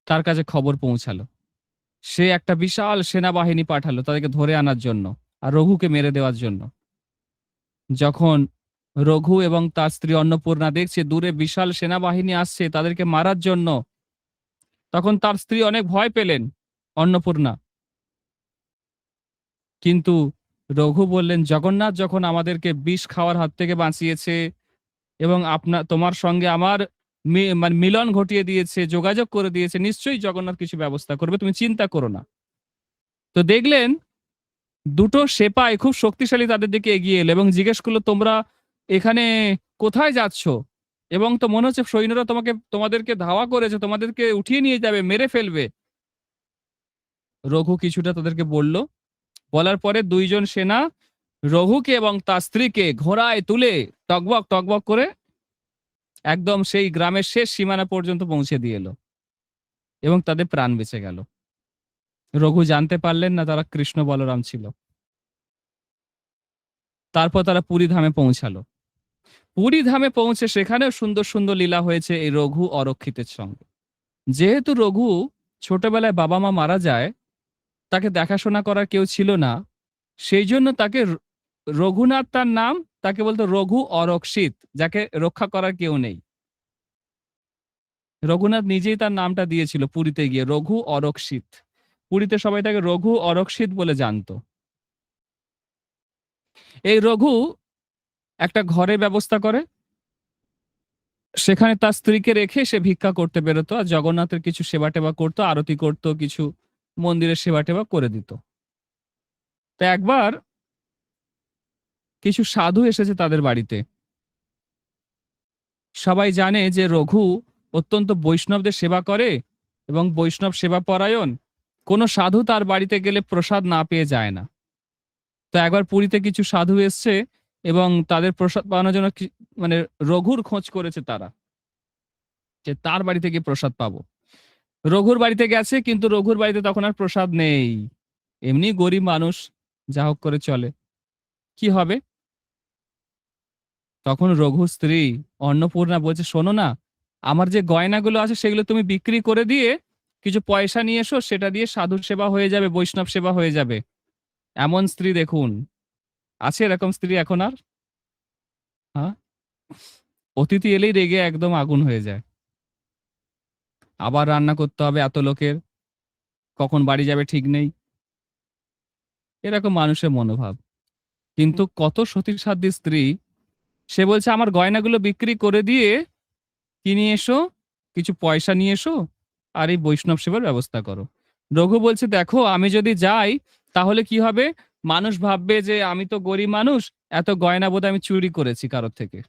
তার কাছে খবর পৌঁছালো। সে একটা বিশাল সেনাবাহিনী পাঠালো তাদেরকে ধরে আনার জন্য আর রঘুকে মেরে দেওয়ার জন্য। যখন রঘু এবং তার স্ত্রী অন্নপূর্ণা দেখছে দূরে বিশাল সেনাবাহিনী আসছে তাদেরকে মারার জন্য, তখন তার স্ত্রী অনেক ভয় পেলেন, অন্নপূর্ণা। কিন্তু রঘু বললেন, জগন্নাথ যখন আমাদেরকে বিষ খাওয়ার হাত থেকে বাঁচিয়েছে এবং তোমার সঙ্গে আমার মানে মিলন ঘটিয়ে দিয়েছে, যোগাযোগ করে দিয়েছে, নিশ্চয়ই জগন্নাথ কিছু ব্যবস্থা করবে, তুমি চিন্তা করো না। তো দেখলেন দুটো সেপাই খুব শক্তিশালী তাদের দিকে এগিয়ে এলো এবং জিজ্ঞেস করলো, তোমরা এখানে কোথায় যাচ্ছ? এবং তো মনে হচ্ছে সৈন্যরা তোমাদেরকে ধাওয়া করেছে, তোমাদেরকে উঠিয়ে নিয়ে যাবে, মেরে ফেলবে। রঘু কিছুটা তাদেরকে বলল। বলার পরে দুইজন সেনা রঘুকে এবং তার স্ত্রীকে ঘোড়ায় তুলে টগবগ টগবগ করে একদম সেই গ্রামের শেষ সীমানা পর্যন্ত পৌঁছে দিয়ে এলো এবং তাদের প্রাণ বেঁচে গেল। রঘু জানতে পারলেন না তারা কৃষ্ণ বলরাম ছিল। তারপর তারা পুরী ধামে পৌঁছালো। পুরী ধামে পৌঁছে সেখানেও সুন্দর সুন্দর লীলা হয়েছে এই রঘু অরক্ষিতের সঙ্গে। যেহেতু রঘু ছোটবেলায় বাবা মা মারা যায়, তাকে দেখাশোনা করার কেউ ছিল না, সেই জন্য তাকে রঘুনাথ তার নাম, তাকে বলতো রঘু অরক্ষিত, যাকে রক্ষা করার কেউ নেই। রঘুনাথ নিজেই তার নামটা দিয়েছিল পুরীতে গিয়ে, রঘু অরক্ষিত। পুরীতে সবাই তাকে রঘু অরক্ষিত বলে জানতো। এই রঘু একটা ঘরের ব্যবস্থা করে, সেখানে তার স্ত্রীকে রেখে সে ভিক্ষা করতে বেরোতো আর জগন্নাথের কিছু সেবা-টেবা করতো, আরতি করতো, কিছু মন্দিরের সেবা-টেবা করে দিত। তো একবার কিছু সাধু এসেছে তাদের বাড়িতে। সবাই জানে যে রঘু অত্যন্ত বৈষ্ণবদের সেবা করে এবং বৈষ্ণব সেবাপরায়ণ। কোনো সাধু তার বাড়িতে গেলে প্রসাদ না পেয়ে যায় না। তো একবার পুরীতে কিছু সাধু এসছে এবং তাদের প্রসাদ পাওয়ানোর জন্য মানে রঘুর খোঁজ করেছে তারা, যে তার বাড়িতে গিয়ে প্রসাদ পাবো। রঘুর বাড়িতে গেছে, কিন্তু রঘুর বাড়িতে তখন আর প্রসাদ নেই। এমনি গরিব মানুষ, যা হোক করে চলে। কি হবে? তখন রঘুর স্ত্রী অন্নপূর্ণা বলছে, শোনো না, আমার যে গয়নাগুলো আছে সেগুলো তুমি বিক্রি করে দিয়ে কিছু পয়সা নিয়ে এসো, সেটা দিয়ে সাধুর সেবা হয়ে যাবে, বৈষ্ণব সেবা হয়ে যাবে। এমন স্ত্রী দেখুন, আছে এরকম স্ত্রী এখন আর? হ্যাঁ, অতিথি এলেই রেগে একদম আগুন হয়ে যায়। আবার রান্না করতে হবে এত লোকের, কখন বাড়ি যাবে ঠিক নেই। এরকম মানুষের মনোভাব। কিন্তু কত সতীসাধ্যী স্ত্রী, সে বলছে আমার গয়নাগুলো বিক্রি করে দিয়ে কি নিয়ে এসো, কিছু পয়সা নিয়ে এসো আর এই বৈষ্ণব সেবার ব্যবস্থা করো। রঘু বলছে, দেখো আমি যদি যাই তাহলে কি হবে, মানুষ ভাববে যে আমি তো গরিব মানুষ, এত গয়না বোধহয় আমি চুরি করেছি কারোর থেকে।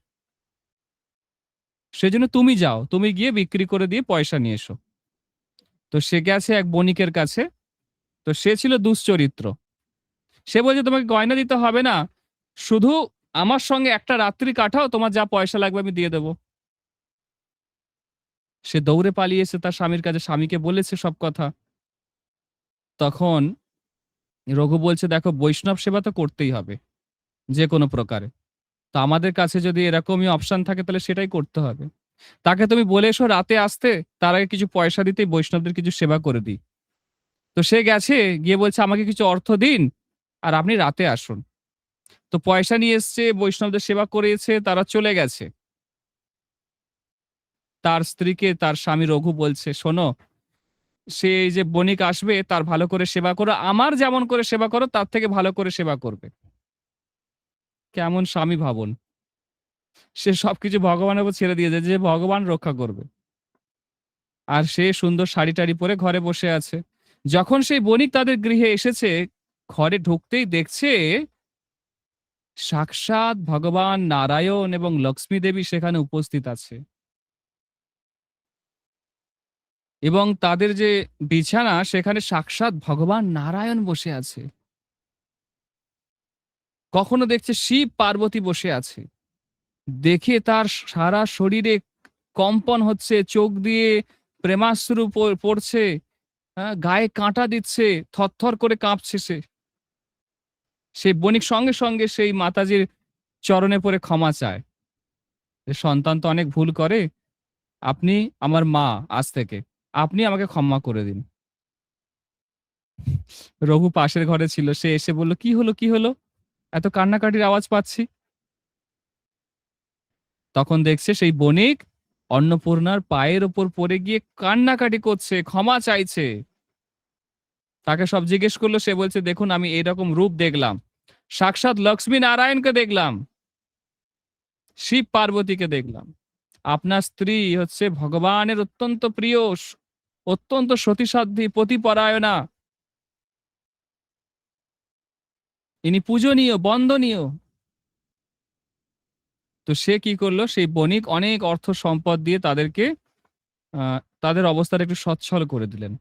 সেজন্য তুমি যাও, তুমি গিয়ে বিক্রি করে দিয়ে পয়সা নিয়ে এসো। তো সে গেছে এক বণিকের কাছে। তো সে ছিল দুশ্চরিত্র। সে বলছে তোমাকে গয়না দিতে হবে না, শুধু আমার সঙ্গে একটা রাত্রি কাটাও, তোমার যা পয়সা লাগবে আমি দিয়ে দেবো। সে দৌড়ে পালিয়েছে তার স্বামীর কাছে, স্বামীকে বলেছে সব কথা। তখন রঘু বলছে, দেখো বৈষ্ণব সেবা তো করতেই হবে যে কোনো প্রকারে। তো আমাদের কাছে যদি এরকমই অপশন থাকে তাহলে সেটাই করতে হবে। তাকে তুমি বলে এসো রাতে আসতে, তার আগে কিছু পয়সা দিতেই বৈষ্ণবদের কিছু সেবা করে দিই। তো সে গেছে, গিয়ে বলছে আমাকে কিছু অর্থ দিন আর আপনি রাতে আসুন। তো পয়সা নিয়ে এসছে, বৈষ্ণবদের সেবা করিয়েছে, তারা চলে গেছে। তার স্ত্রীকে তার স্বামী রঘু বলছে, শোনো, সে এই যে বণিক আসবে তার ভালো করে সেবা করো, আমার যেমন করে সেবা করো তার থেকে ভালো করে সেবা করবে। কেমন স্বামী ভাবুন, সে সবকিছু ভগবানের উপর ছেড়ে দিয়েছে যে ভগবান রক্ষা করবে। আর সে সুন্দর শাড়ি টাড়ি পরে ঘরে বসে আছে। যখন সেই বণিক তাদের গৃহে এসেছে, ঘরে ঢুকতেই দেখছে সাক্ষাৎ ভগবান নারায়ণ এবং লক্ষ্মী দেবী সেখানে উপস্থিত আছে, এবং তাদের যে বিছানা সেখানে সাক্ষাৎ ভগবান নারায়ণ বসে আছে। কখনো দেখছে শিব পার্বতী বসে আছে। দেখে তার সারা শরীরে কম্পন হচ্ছে, চোখ দিয়ে প্রেমাশ্রু পড়ছে, গায়ে কাঁটা দিচ্ছে, থরথর করে কাঁপছে সে। সেই বণিক সঙ্গে সঙ্গে সেই মাতাজির চরণে পড়ে ক্ষমা চায়, যে সন্তান তো অনেক ভুল করে, আপনি আমার মা, আজ থেকে আপনি আমাকে ক্ষমা করে দিন। রঘু পাশের ঘরে ছিল, সে এসে বলল, কি হলো কি হলো, এত কান্নাকাটির আওয়াজ পাচ্ছি। তখন দেখছে সেই বণিক অন্নপূর্ণার পায়ের ওপর পড়ে গিয়ে কান্নাকাটি করছে, ক্ষমা চাইছে। তাকে সব জিজ্ঞেস করলো, সে বলছে, দেখুন আমি এরকম রূপ দেখলাম, সাক্ষাৎ লক্ষ্মী নারায়ণকে দেখলাম, শিব পার্বতীকে দেখলাম। আপনার স্ত্রী হচ্ছে ভগবানের অত্যন্ত প্রিয়, অত্যন্ত সতীসাধ্যী, পতিপরায়ণা, ইনি পূজনীয়, বন্দনীয়। তো সে কি করলো, সেই বণিক অনেক অর্থ সম্পদ দিয়ে তাদেরকে তাদের অবস্থাটা একটু সচ্ছল করে দিলেন,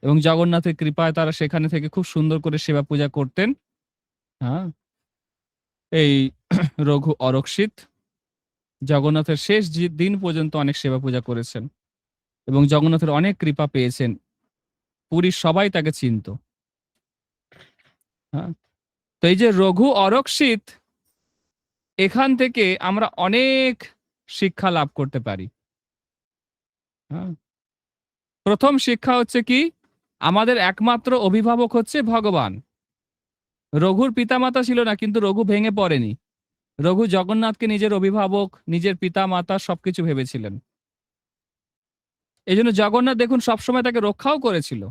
এবং জগন্নাথের কৃপায় তারা সেখানে থেকে খুব সুন্দর করে সেবা পূজা করতেন। হ্যাঁ, এই রঘু অরক্ষিত জগন্নাথের শেষ দিন পর্যন্ত অনেক সেবা পূজা করেছেন এবং জগন্নাথের অনেক কৃপা পেয়েছেন। পুরীর সবাই তাকে চিনত। হ্যাঁ, তো এই যে রঘু অরক্ষিত, এখান থেকে আমরা অনেক শিক্ষা লাভ করতে পারি। হ্যাঁ, প্রথম শিক্ষা হচ্ছে কি, আমাদের একমাত্র অভিভাবক হচ্ছে ভগবান। রঘুর পিতামাতা ছিল না, কিন্তু রঘু ভেঙে পড়েনি। রঘু জগন্নাথকে নিজের অভিভাবক, নিজের পিতা মাতা সবকিছু ভেবেছিলেন। এই জন্য জগন্নাথ দেখুন সবসময় তাকে রক্ষাও করেছিল।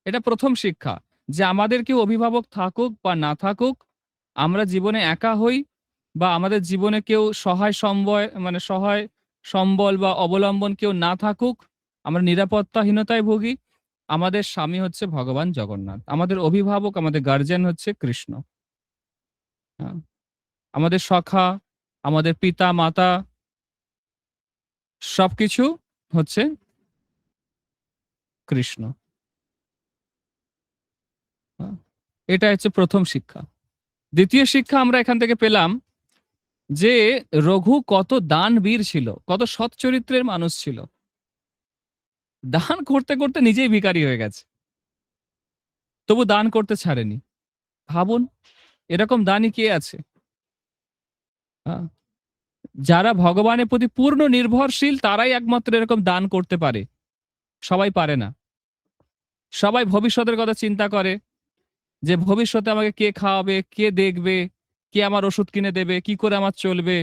এটা প্রথম শিক্ষা, যে আমাদের কেউ অভিভাবক থাকুক বা না থাকুক, আমরা জীবনে একা হই বা আমাদের জীবনে কেউ সহায় সম্বল বা অবলম্বন কেউ না থাকুক, আমরা নিরাপত্তাহীনতায় ভুগি, আমাদের স্বামী হচ্ছে ভগবান জগন্নাথ। আমাদের অভিভাবক, আমাদের গার্জিয়ান হচ্ছে কৃষ্ণ। হ্যাঁ? আমাদের সখা, আমাদের পিতা, মাতা সবকিছু হচ্ছে কৃষ্ণ। হ্যাঁ? এটা হচ্ছে ১ম শিক্ষা। ২য় শিক্ষা আমরা এখান থেকে পেলাম যে রঘু কত দানবীর ছিল, কত সৎ চরিত্রের মানুষ ছিল। দান করতে, করতে নিজেই ভিখারি হয়ে গেছে। তবু দান করতে ছাড়েনি। ভাবুন এরকম দানই কে আছে? আ যারা ভগবানের প্রতি পূর্ণ নির্ভরশীল তারাই একমাত্র এরকম দান করতে পারে। সবাই পারে না। সবাই ভবিষ্যতের কথা চিন্তা করে যে ভবিষ্যতে আমাকে কে খাওয়াবে, কে দেখবে, কে আমার ওষুধ কিনে দেবে, কি করে আমার চলবে,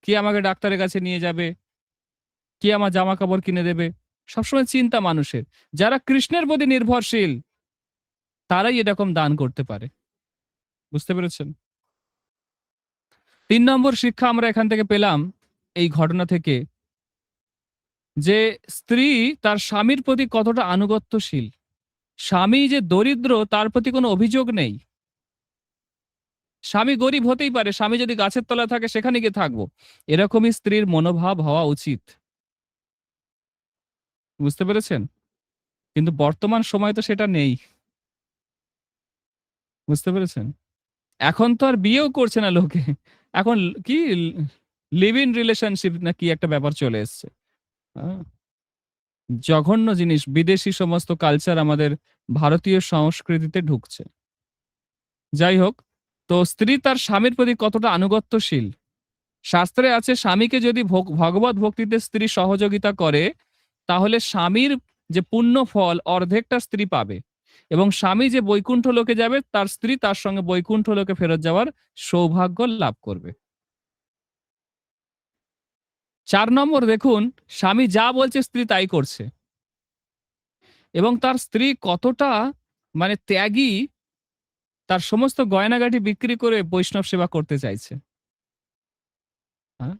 কে আমাকে ডাক্তারের কাছে নিয়ে যাবে, কে আমার জামাকাপড় কিনে দেবে। সবসময় চিন্তা মানুষের। যারা কৃষ্ণের প্রতি নির্ভরশীল তারাই এরকম দান করতে পারে। বুঝতে পেরেছেন? ৩ নম্বর শিক্ষা আমরা এখান থেকে পেলাম এই ঘটনা থেকে যে স্ত্রী তার স্বামীর প্রতি কতটা আনুগত্যশীল। স্বামী যে দরিদ্র তার প্রতি কোনো অভিযোগ নেই। স্বামী গরিব হতেই পারে, স্বামী যদি গাছের তলায় থাকে সেখানে গিয়ে থাকবো। এরকমই স্ত্রীর মনোভাব হওয়া উচিত। বুঝতে পেরেছেন? কিন্তু বর্তমান সময়ে তো সেটা নেই। বুঝতে পেরেছেন? এখন তো আর বিয়েও করছে না লোকে। এখন কি লিভ ইন রিলেশনশিপ না কি একটা ব্যাপার চলে এসছে। আ জঘন্য জিনিস। বিদেশি সমস্ত কালচার আমাদের ভারতীয় সংস্কৃতিতে ঢুকছে। যাই হোক, তো স্ত্রী তার স্বামীর প্রতি কতটা আনুগত্যশীল। শাস্ত্রে আছে স্বামীকে যদি ভগবত ভক্তিতে স্ত্রী সহযোগিতা করে তাহলে স্বামীর যে পুণ্য ফল অর্ধেকটা স্ত্রী পাবে এবং স্বামী যে বৈকুণ্ঠ লোকে যাবে তার স্ত্রী তার সঙ্গে বৈকুণ্ঠ লোকে ফেরত যাওয়ার সৌভাগ্য লাভ করবে। ৪ নম্বর দেখুন, স্বামী যা বলছে স্ত্রী তাই করছে এবং তার স্ত্রী কতটা ত্যাগী, তার সমস্ত গয়নাগাটি বিক্রি করে বৈষ্ণব সেবা করতে চাইছে। হ্যাঁ?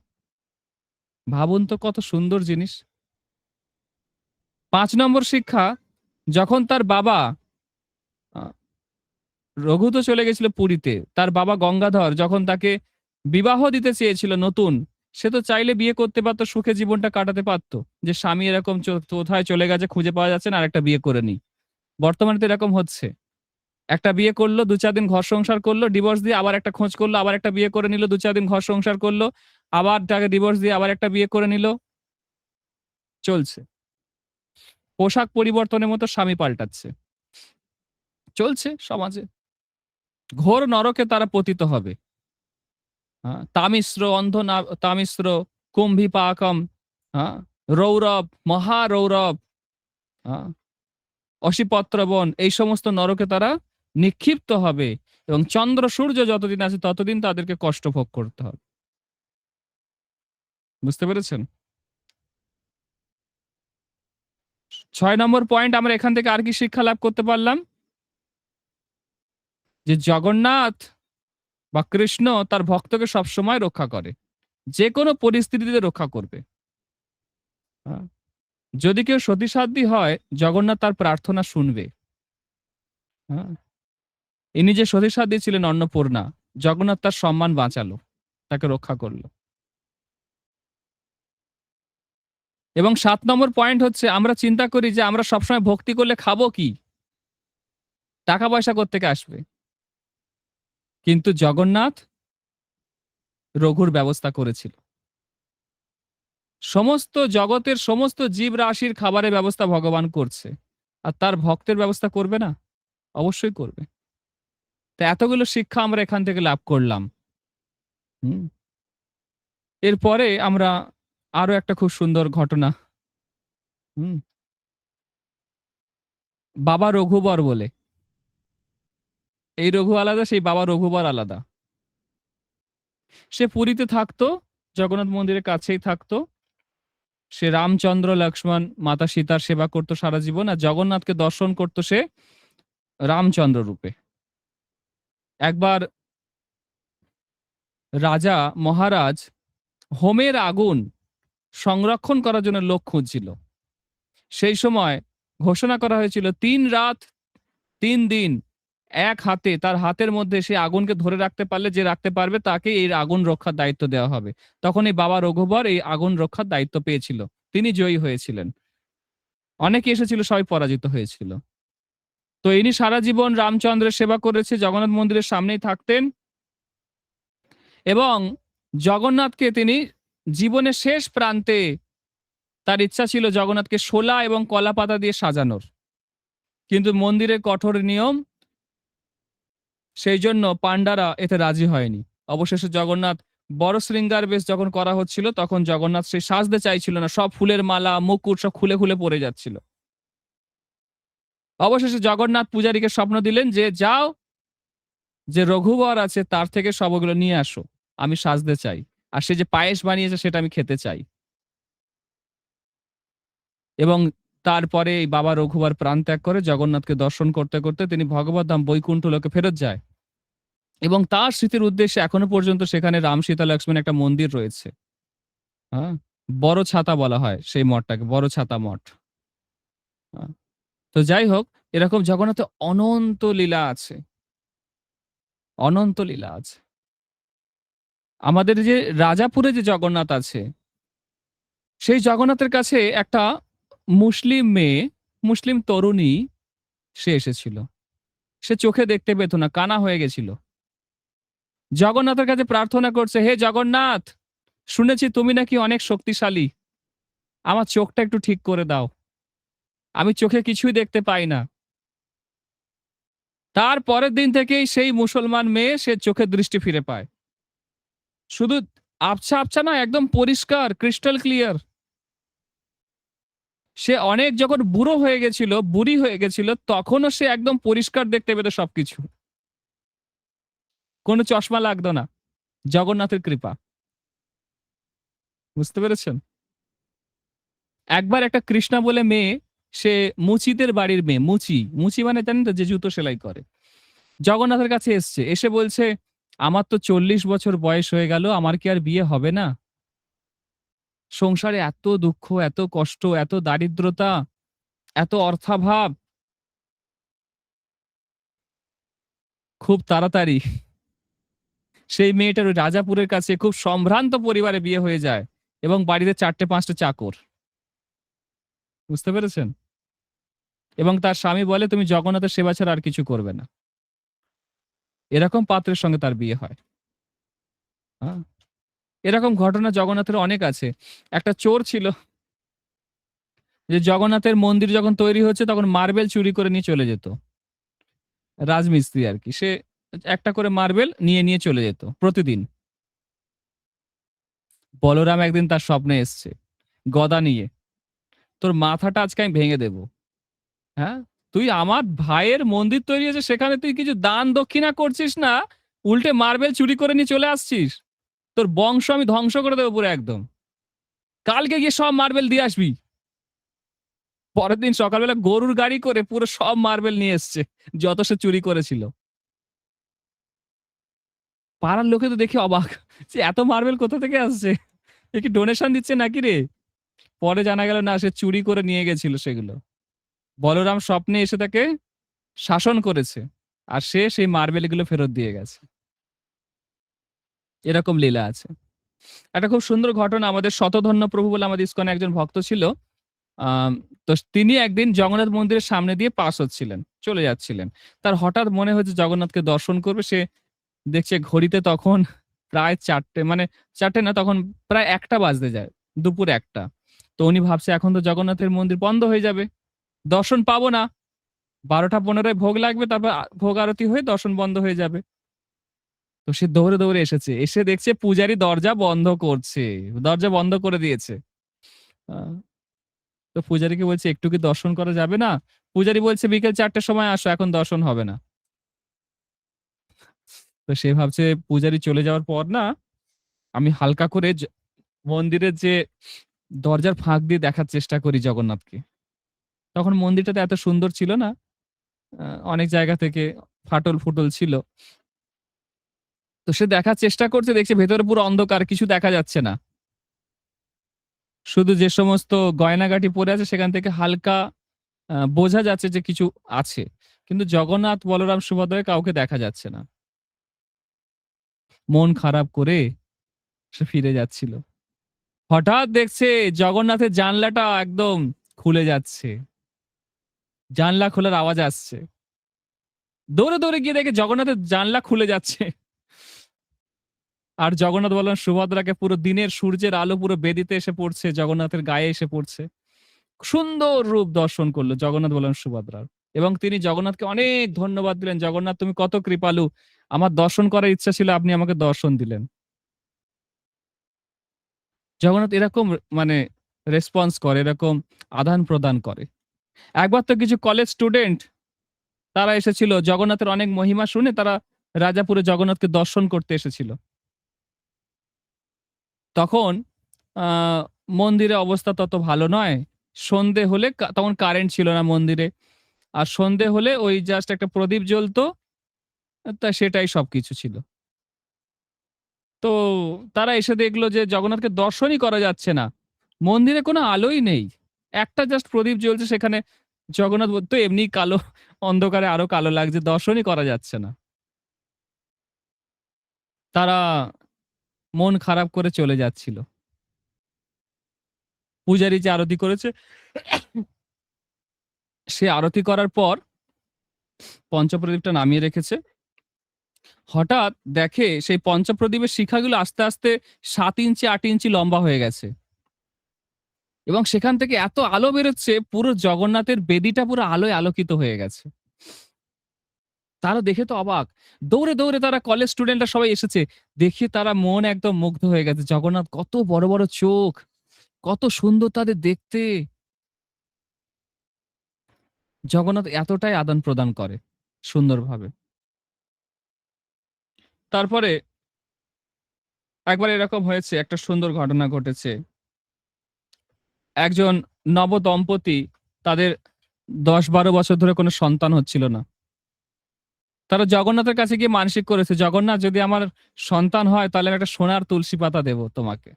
ভাবুন তো কত সুন্দর জিনিস। ৫ নম্বর শিক্ষা, যখন তার বাবা আ রঘু তো চলে গেছিল পুরীতে। তার বাবা গঙ্গাধর যখন তাকে বিবাহ দিতে চেয়েছিল নতুন, সে তো চাইলে বিয়ে করতে পারত, সুখে জীবনটা কাটাতে পারত। যে স্বামী এরকম কোথায় চলে গেছে খুঁজে পাওয়া যাচ্ছে না, আরেকটা বিয়ে করে নিই। বর্তমানে তো এরকম হচ্ছে। একটা বিয়ে করলো, ২-৪ দিন ঘর সংসার করলো, ডিভোর্স দিয়ে আবার একটা খোঁজ করলো, আবার একটা বিয়ে করে নিল, ২-৪ দিন ঘর সংসার করলো, আবার তাকে ডিভোর্স দিয়ে আবার একটা বিয়ে করে নিল। চলছে। পোশাক পরিবর্তনের মতো স্বামী পাল্টাচ্ছে। চলছে সমাজে। ঘোর নরকে তারা পতিত হবে। তামিশ্র অন্ধ না তামিশ্র কুম্ভিপাকম, হ্যাঁ, রৌরব, মহারৌরব, হ্যাঁ, অসিপত্রবন এই সমস্ত নরকে তারা নিক্ষিপ্ত হবে এবং চন্দ্র সূর্য যতদিন আছে ততদিন তাদেরকে কষ্ট ভোগ করতে হবে। বুঝতে পেরেছেন? ৬ নম্বর পয়েন্ট আমরা এখান থেকে আর কি শিক্ষা লাভ করতে পারলাম? যে জগন্নাথ বা কৃষ্ণ তার ভক্তকে সবসময় রক্ষা করে। যেকোনো পরিস্থিতিতে রক্ষা করবে। হ্যাঁ? যদি কেউ সতীসাধ্যী হয় জগন্নাথ তার প্রার্থনা শুনবে। হ্যাঁ? ইনি যে সতীসাধ্যী ছিলেন অন্নপূর্ণা, জগন্নাথ তার সম্মান বাঁচালো, তাকে রক্ষা করলো। এবং ৭ নম্বর পয়েন্ট হচ্ছে আমরা চিন্তা করি যে আমরা সবসময় ভক্তি করলে খাবো কি? টাকা পয়সা কোত্থেকে আসবে? কিন্তু জগন্নাথ রঘুর ব্যবস্থা করেছিল। সমস্ত জগতের সমস্ত জীব রাশির খাবারের ব্যবস্থা ভগবান করছে। আর তার ভক্তের ব্যবস্থা করবে না? অবশ্যই করবে। তো এতগুলো শিক্ষা আমরা এখান থেকে লাভ করলাম। হুম? এরপরে আমরা আরো একটা খুব সুন্দর ঘটনা, হুম? বাবা রঘুবর বলে। এই রঘু আলাদা, সেই বাবা রঘুবর আলাদা। সে পুরীতে থাকতো, জগন্নাথ মন্দিরের কাছেই থাকতো। সে রামচন্দ্র, লক্ষ্মণ, মাতা সীতার সেবা করত সারা জীবন আর জগন্নাথকে দর্শন করত সে রামচন্দ্র রূপে। একবার রাজা মহারাজ হোমের আগুন সংরক্ষণ করার জন্য লোক খুঁজছিল। সেই সময় ঘোষণা করা হয়েছিল ৩ রাত ৩ দিন এক হাতে, তার হাতের মধ্যে সেই আগুনকে ধরে রাখতে পারলে, যে রাখতে পারবে তাকে এই আগুন রক্ষার দায়িত্ব দেওয়া হবে। তখন এই বাবা রঘুবর এই আগুন রক্ষার দায়িত্ব পেয়েছিল। তিনি জয়ী হয়েছিলেন। অনেকে এসেছিল, সবাই পরাজিত হয়েছিল। তো ইনি সারা জীবন রামচন্দ্রের সেবা করেছে, জগন্নাথ মন্দিরের সামনেই থাকতেন এবং জগন্নাথকে তিনি জীবনের শেষ প্রান্তে তার ইচ্ছা ছিল জগন্নাথকে শোলা এবং কলা পাতা দিয়ে সাজানোর। কিন্তু মন্দিরের কঠোর নিয়ম, সেই জন্য পান্ডারা এতে রাজি হয়নি। অবশেষে জগন্নাথ বড় শৃঙ্গার বেশ যখন করা হচ্ছিল, তখন জগন্নাথ সেই সাজতে চাইছিল না, সব ফুলের মালা মুকুট সব খুলে খুলে পড়ে যাচ্ছিল। অবশেষে জগন্নাথ পূজারীকে স্বপ্ন দিলেন যে যাও, যে রঘুবর আছে তার থেকে সবগুলো নিয়ে আসো, আমি সাজতে চাই, আর সে যে পায়েস বানিয়েছে সেটা আমি খেতে চাই। এবং তারপরে এই বাবা রঘুবর প্রাণ ত্যাগ করে জগন্নাথকে দর্শন করতে করতে তিনি ভগবত ধাম বৈকুণ্ঠ লোকে ফেরত যায়। এবং তার স্মৃতির উদ্দেশ্যে এখনো পর্যন্ত সেখানে রাম সীতা লক্ষ্মণ একটা মন্দির রয়েছে। হ্যাঁ, বড় ছাতা বলা হয় সেই মঠটাকে, বড় ছাতা মঠ। হ্যাঁ। তো যাই হোক, এরকম জগন্নাথের অনন্ত লীলা আছে, অনন্ত লীলা আছে। আমাদের যে রাজাপুরে যে জগন্নাথ আছে, সেই জগন্নাথের কাছে একটা মুসলিম মেয়ে, মুসলিম তরুণী, সে এসেছিল। সে চোখে দেখতে পেত না, কানা হয়ে গেছিল। জগন্নাথের কাছে প্রার্থনা করছে, হে জগন্নাথ, শুনেছি তুমি নাকি অনেক শক্তিশালী, আমার চোখটা একটু ঠিক করে দাও, আমি চোখে কিছুই দেখতে পাই না। তার পরের দিন থেকেই সেই মুসলমান মেয়ে সে চোখে দৃষ্টি ফিরে পায়। শুধু আবছা আবছা না, একদম পরিষ্কার, ক্রিস্টাল ক্লিয়ার। সে অনেক যখন বুড়ো হয়ে গেছিল, বুড়ি হয়ে গেছিল, তখনও সে একদম পরিষ্কার দেখতে পেত সবকিছু, কোনো চশমা লাগতো না। জগন্নাথের কৃপা, বুঝতে পেরেছেন? একবার একটা কৃষ্ণা বলে মেয়ে, সে মুচিদের বাড়ির মেয়ে, মুচি, মুচি মানে জানেন তো, যে জুতো সেলাই করে, জগন্নাথের কাছে এসছে, এসে বলছে আমার তো 40 বছর বয়স হয়ে গেল, আমার কি আর বিয়ে হবে না? সংসারে এত দুঃখ, এত কষ্ট, এত দারিদ্রতা, এত অর্থাভাব, খুব তাড়াতাড়ি সেই মেয়েটার ওই রাজাপুরের কাছে খুব সম্ভ্রান্ত পরিবারে বিয়ে হয়ে যায় এবং বাড়িতে 4-5টা চাকর, বুঝতে পেরেছেন? এবং তার স্বামী বলে তুমি জগন্নাথের সেবা ছাড়া আর কিছু করবে না। এরকম পাত্রের সঙ্গে তার বিয়ে হয়। হ্যাঁ, এরকম ঘটনা জগন্নাথের অনেক আছে। একটা চোর ছিল, যে জগন্নাথের মন্দির যখন তৈরি হচ্ছে তখন মার্বেল চুরি করে নিয়ে চলে যেত, রাজমিস্ত্রি আর কি। সে একটা করে মার্বেল নিয়ে নিয়ে চলে যেত প্রতিদিন। বলরাম একদিন তার স্বপ্নে এসছে গদা নিয়ে, তোর মাথাটা আজকে আমি ভেঙে দেব। হ্যাঁ, তুই আমার ভাইয়ের মন্দির তৈরি হয়েছে, সেখানে তুই কিছু দান দক্ষিণা করছিস না, উল্টে মার্বেল চুরি করে নিয়ে চলে আসছিস, তোর বংশ আমি ধ্বংস করে দেবো পুরো একদম, কালকে গিয়ে সব মার্বেল দিয়ে আসবি। পরের দিন সকালবেলা গরুর গাড়ি করে পুরো সব মার্বেল নিয়ে এসছে, যত সে চুরি করেছিল। পাড়ার লোকে তো দেখে অবাক, যে এত মার্বেল কোথা থেকে আসছে, এ কি ডোনেশন দিচ্ছে নাকি রে? পরে জানা গেল না, সে চুরি করে নিয়ে গেছিল সেগুলো। বলরাম স্বপ্নে এসে তাকে শাসন করেছে, আর সে সেই মার্বেল গুলো ফেরত দিয়ে গেছে। এরকম লীলা আছে। একটা খুব সুন্দর ঘটনা, আমাদের শতধন্য প্রভু বলে আমাদের ইসকনে একজন ভক্ত ছিল। আম তো তিনি একদিন জগন্নাথ মন্দিরের সামনে দিয়ে পাস হচ্ছিলেন, চলে যাচ্ছিলেন। তার হঠাৎ মনে হয়েছে জগন্নাথকে দর্শন করবে। সে দেখছে ঘড়িতে তখন প্রায় ৪টে, মানে ৪টে না, তখন প্রায় ১টা বাজতে যায়, দুপুর ১টা। তো উনি ভাবছে এখন তো জগন্নাথের মন্দির বন্ধ হয়ে যাবে, দর্শন পাবো না। ১২টা ১৫টায় ভোগ লাগবে, তারপর ভোগ আরতি হয়ে দর্শন বন্ধ হয়ে যাবে। তো সে দৌড়ে দৌড়ে এসেছে, এসে দেখছে পূজারী দরজা বন্ধ করছে, দরজা বন্ধ করে দিয়েছে। আহ, তো পূজারীকে বলছে একটু কি দর্শন করা যাবে না? পূজারী বলছে বিকেল ৪টের সময় আসো, এখন দর্শন হবে না। তো সে ভাবছে পূজারী চলে যাওয়ার পর না, আমি হালকা করে মন্দিরের যে দরজার ফাঁক দিয়ে দেখার চেষ্টা করি জগন্নাথকে। তখন মন্দিরটা তো এত সুন্দর ছিল না, অনেক জায়গা থেকে ফাটল ফুটল ছিল। তো সে দেখার চেষ্টা করছে, দেখছে ভেতরে পুরো অন্ধকার, কিছু দেখা যাচ্ছে না। শুধু যে সমস্ত গয়নাগাটি পরে আছে সেখান থেকে হালকা বোঝা যাচ্ছে যে কিছু আছে। কিন্তু জগন্নাথ, বলরাম, সুভদ্রাকে কাউকে দেখা যাচ্ছে না। মন খারাপ করে সে ফিরে যাচ্ছিল। হঠাৎ দেখছে জগন্নাথের জানলাটা একদম খুলে যাচ্ছে। জানলা খোলার আওয়াজ আসছে। দৌড়ে, দৌড়ে গিয়ে দেখে জগন্নাথের জানলা খুলে যাচ্ছে। আর জগন্নাথ, বলরাম, সুভদ্রাকে পুরো দিনের সূর্যের আলো পুরো বেদিতে এসে পড়ছে, জগন্নাথের গায়ে এসে পড়ছে। সুন্দর রূপ দর্শন করলো জগন্নাথ, বলরাম, সুভদ্রার। এবং তিনি জগন্নাথকে অনেক ধন্যবাদ দিলেন। জগন্নাথ, তুমি কত কৃপালু, আমার দর্শন করার ইচ্ছা ছিল, আপনি আমাকে দর্শন দিলেন। জগন্নাথ এরকম মানে রেসপন্স করে, এরকম আদান প্রদান করে। একবার তো কিছু কলেজ স্টুডেন্ট তারা এসেছিল, জগন্নাথের অনেক মহিমা শুনে তারা রাজাপুরে জগন্নাথকে দর্শন করতে এসেছিল। তখন আহ মন্দিরে অবস্থা তত ভালো নয়। সন্ধে হলে, তখন কারেন্ট ছিল না মন্দিরে, আর সন্ধে হলে ওই জাস্ট একটা প্রদীপ জ্বলতো, তা সেটাই সবকিছু ছিল। তো তারা এসে দেখলো যে জগন্নাথকে দর্শনই করা যাচ্ছে না, মন্দিরে কোনো আলোই নেই, একটা জাস্ট প্রদীপ জ্বলছে সেখানে। জগন্নাথ তো এমনি কালো, অন্ধকারে আরো কালো লাগছে, দর্শনই করা যাচ্ছে না। তারা মন খারাপ করে চলে যাচ্ছিল। পূজারী যে আরতি করেছে, সে আরতি করার পর পঞ্চপ্রদীপটা নামিয়ে রেখেছে। হঠাৎ দেখে সেই পঞ্চপ্রদীপের শিখাগুলো আস্তে আস্তে 7 ইঞ্চি 8 ইঞ্চি লম্বা হয়ে গেছে, এবং সেখান থেকে এত আলো বেরোচ্ছে, পুরো জগন্নাথের বেদিটা পুরো আলোয় আলোকিত হয়ে গেছে। তারা দেখে তো অবাক। দৌড়ে দৌড়ে তারা, কলেজ স্টুডেন্টরা সবাই এসেছে, দেখে তারা মন একদম মুগ্ধ হয়ে গেছে। জগন্নাথ কত বড় বড় চোখ, কত সুন্দর তাদের দেখতে। জগন্নাথ এতটাই আদান প্রদান করে সুন্দরভাবে। তারপরে একবার এরকম হয়েছে, একটা সুন্দর ঘটনা ঘটেছে। একজন নব দম্পতি, তাদের 10-12 বছর ধরে কোনো সন্তান হচ্ছিল না। তারা জগন্নাথের কাছে গিয়ে মানসিক করেছে, জগন্নাথ, যদি আমার সন্তান হয় তাহলে আমি একটা সোনার তুলসী পাতা দেব তোমাকে।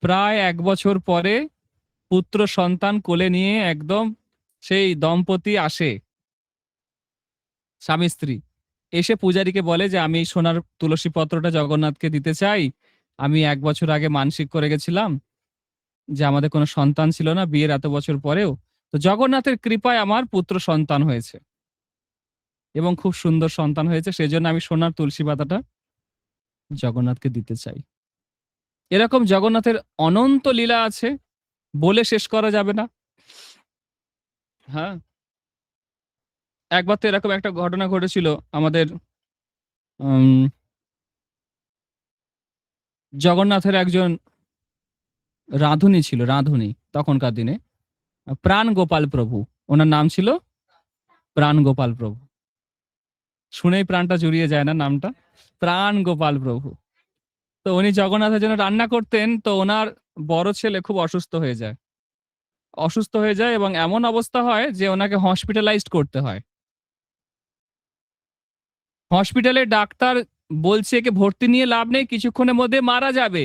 প্রায় 1 বছর পরে পুত্র সন্তান কোলে নিয়ে একদম সেই দম্পতি আসে, স্বামী স্ত্রী। এসে পূজারীকে বলে যে আমি এই সোনার তুলসী পত্রটা জগন্নাথকে দিতে চাই। আমি 1 বছর আগে মানসিক করে গেছিলাম যে আমাদের কোনো সন্তান ছিল না, বিয়ের এত বছর পরেও। তো জগন্নাথের কৃপায় আমার পুত্র সন্তান হয়েছে, এবং খুব সুন্দর সন্তান হয়েছে, সেজন্য আমি সোনার তুলসী পাতাটা জগন্নাথকে দিতে চাই। এরকম জগন্নাথের অনন্ত লীলা আছে, বলে শেষ করা যাবে না। হ্যাঁ, একবার তো এরকম একটা ঘটনা ঘটেছিল আমাদের। উম, জগন্নাথের একজন রাঁধুনি ছিল, রাঁধুনি তখনকার দিনে, প্রাণ গোপাল প্রভু, ওনার নাম ছিল প্রাণ গোপাল প্রভু। শুনেই প্রাণটা জুড়িয়ে যায় না নামটা, প্রাণ গোপাল প্রভু। তো উনি জগন্নাথের জন্য রান্না করতেন, তো ওনার বড় ছেলে খুব অসুস্থ হয়ে যায়। অসুস্থ হয়ে যায় এবং এমন অবস্থা হয় যে ওনাকে হসপিটালাইজড করতে হয়। হসপিটালে ডাক্তার বলছে একে ভর্তি নিয়ে লাভ নেই, কিছুক্ষণের মধ্যে মারা যাবে।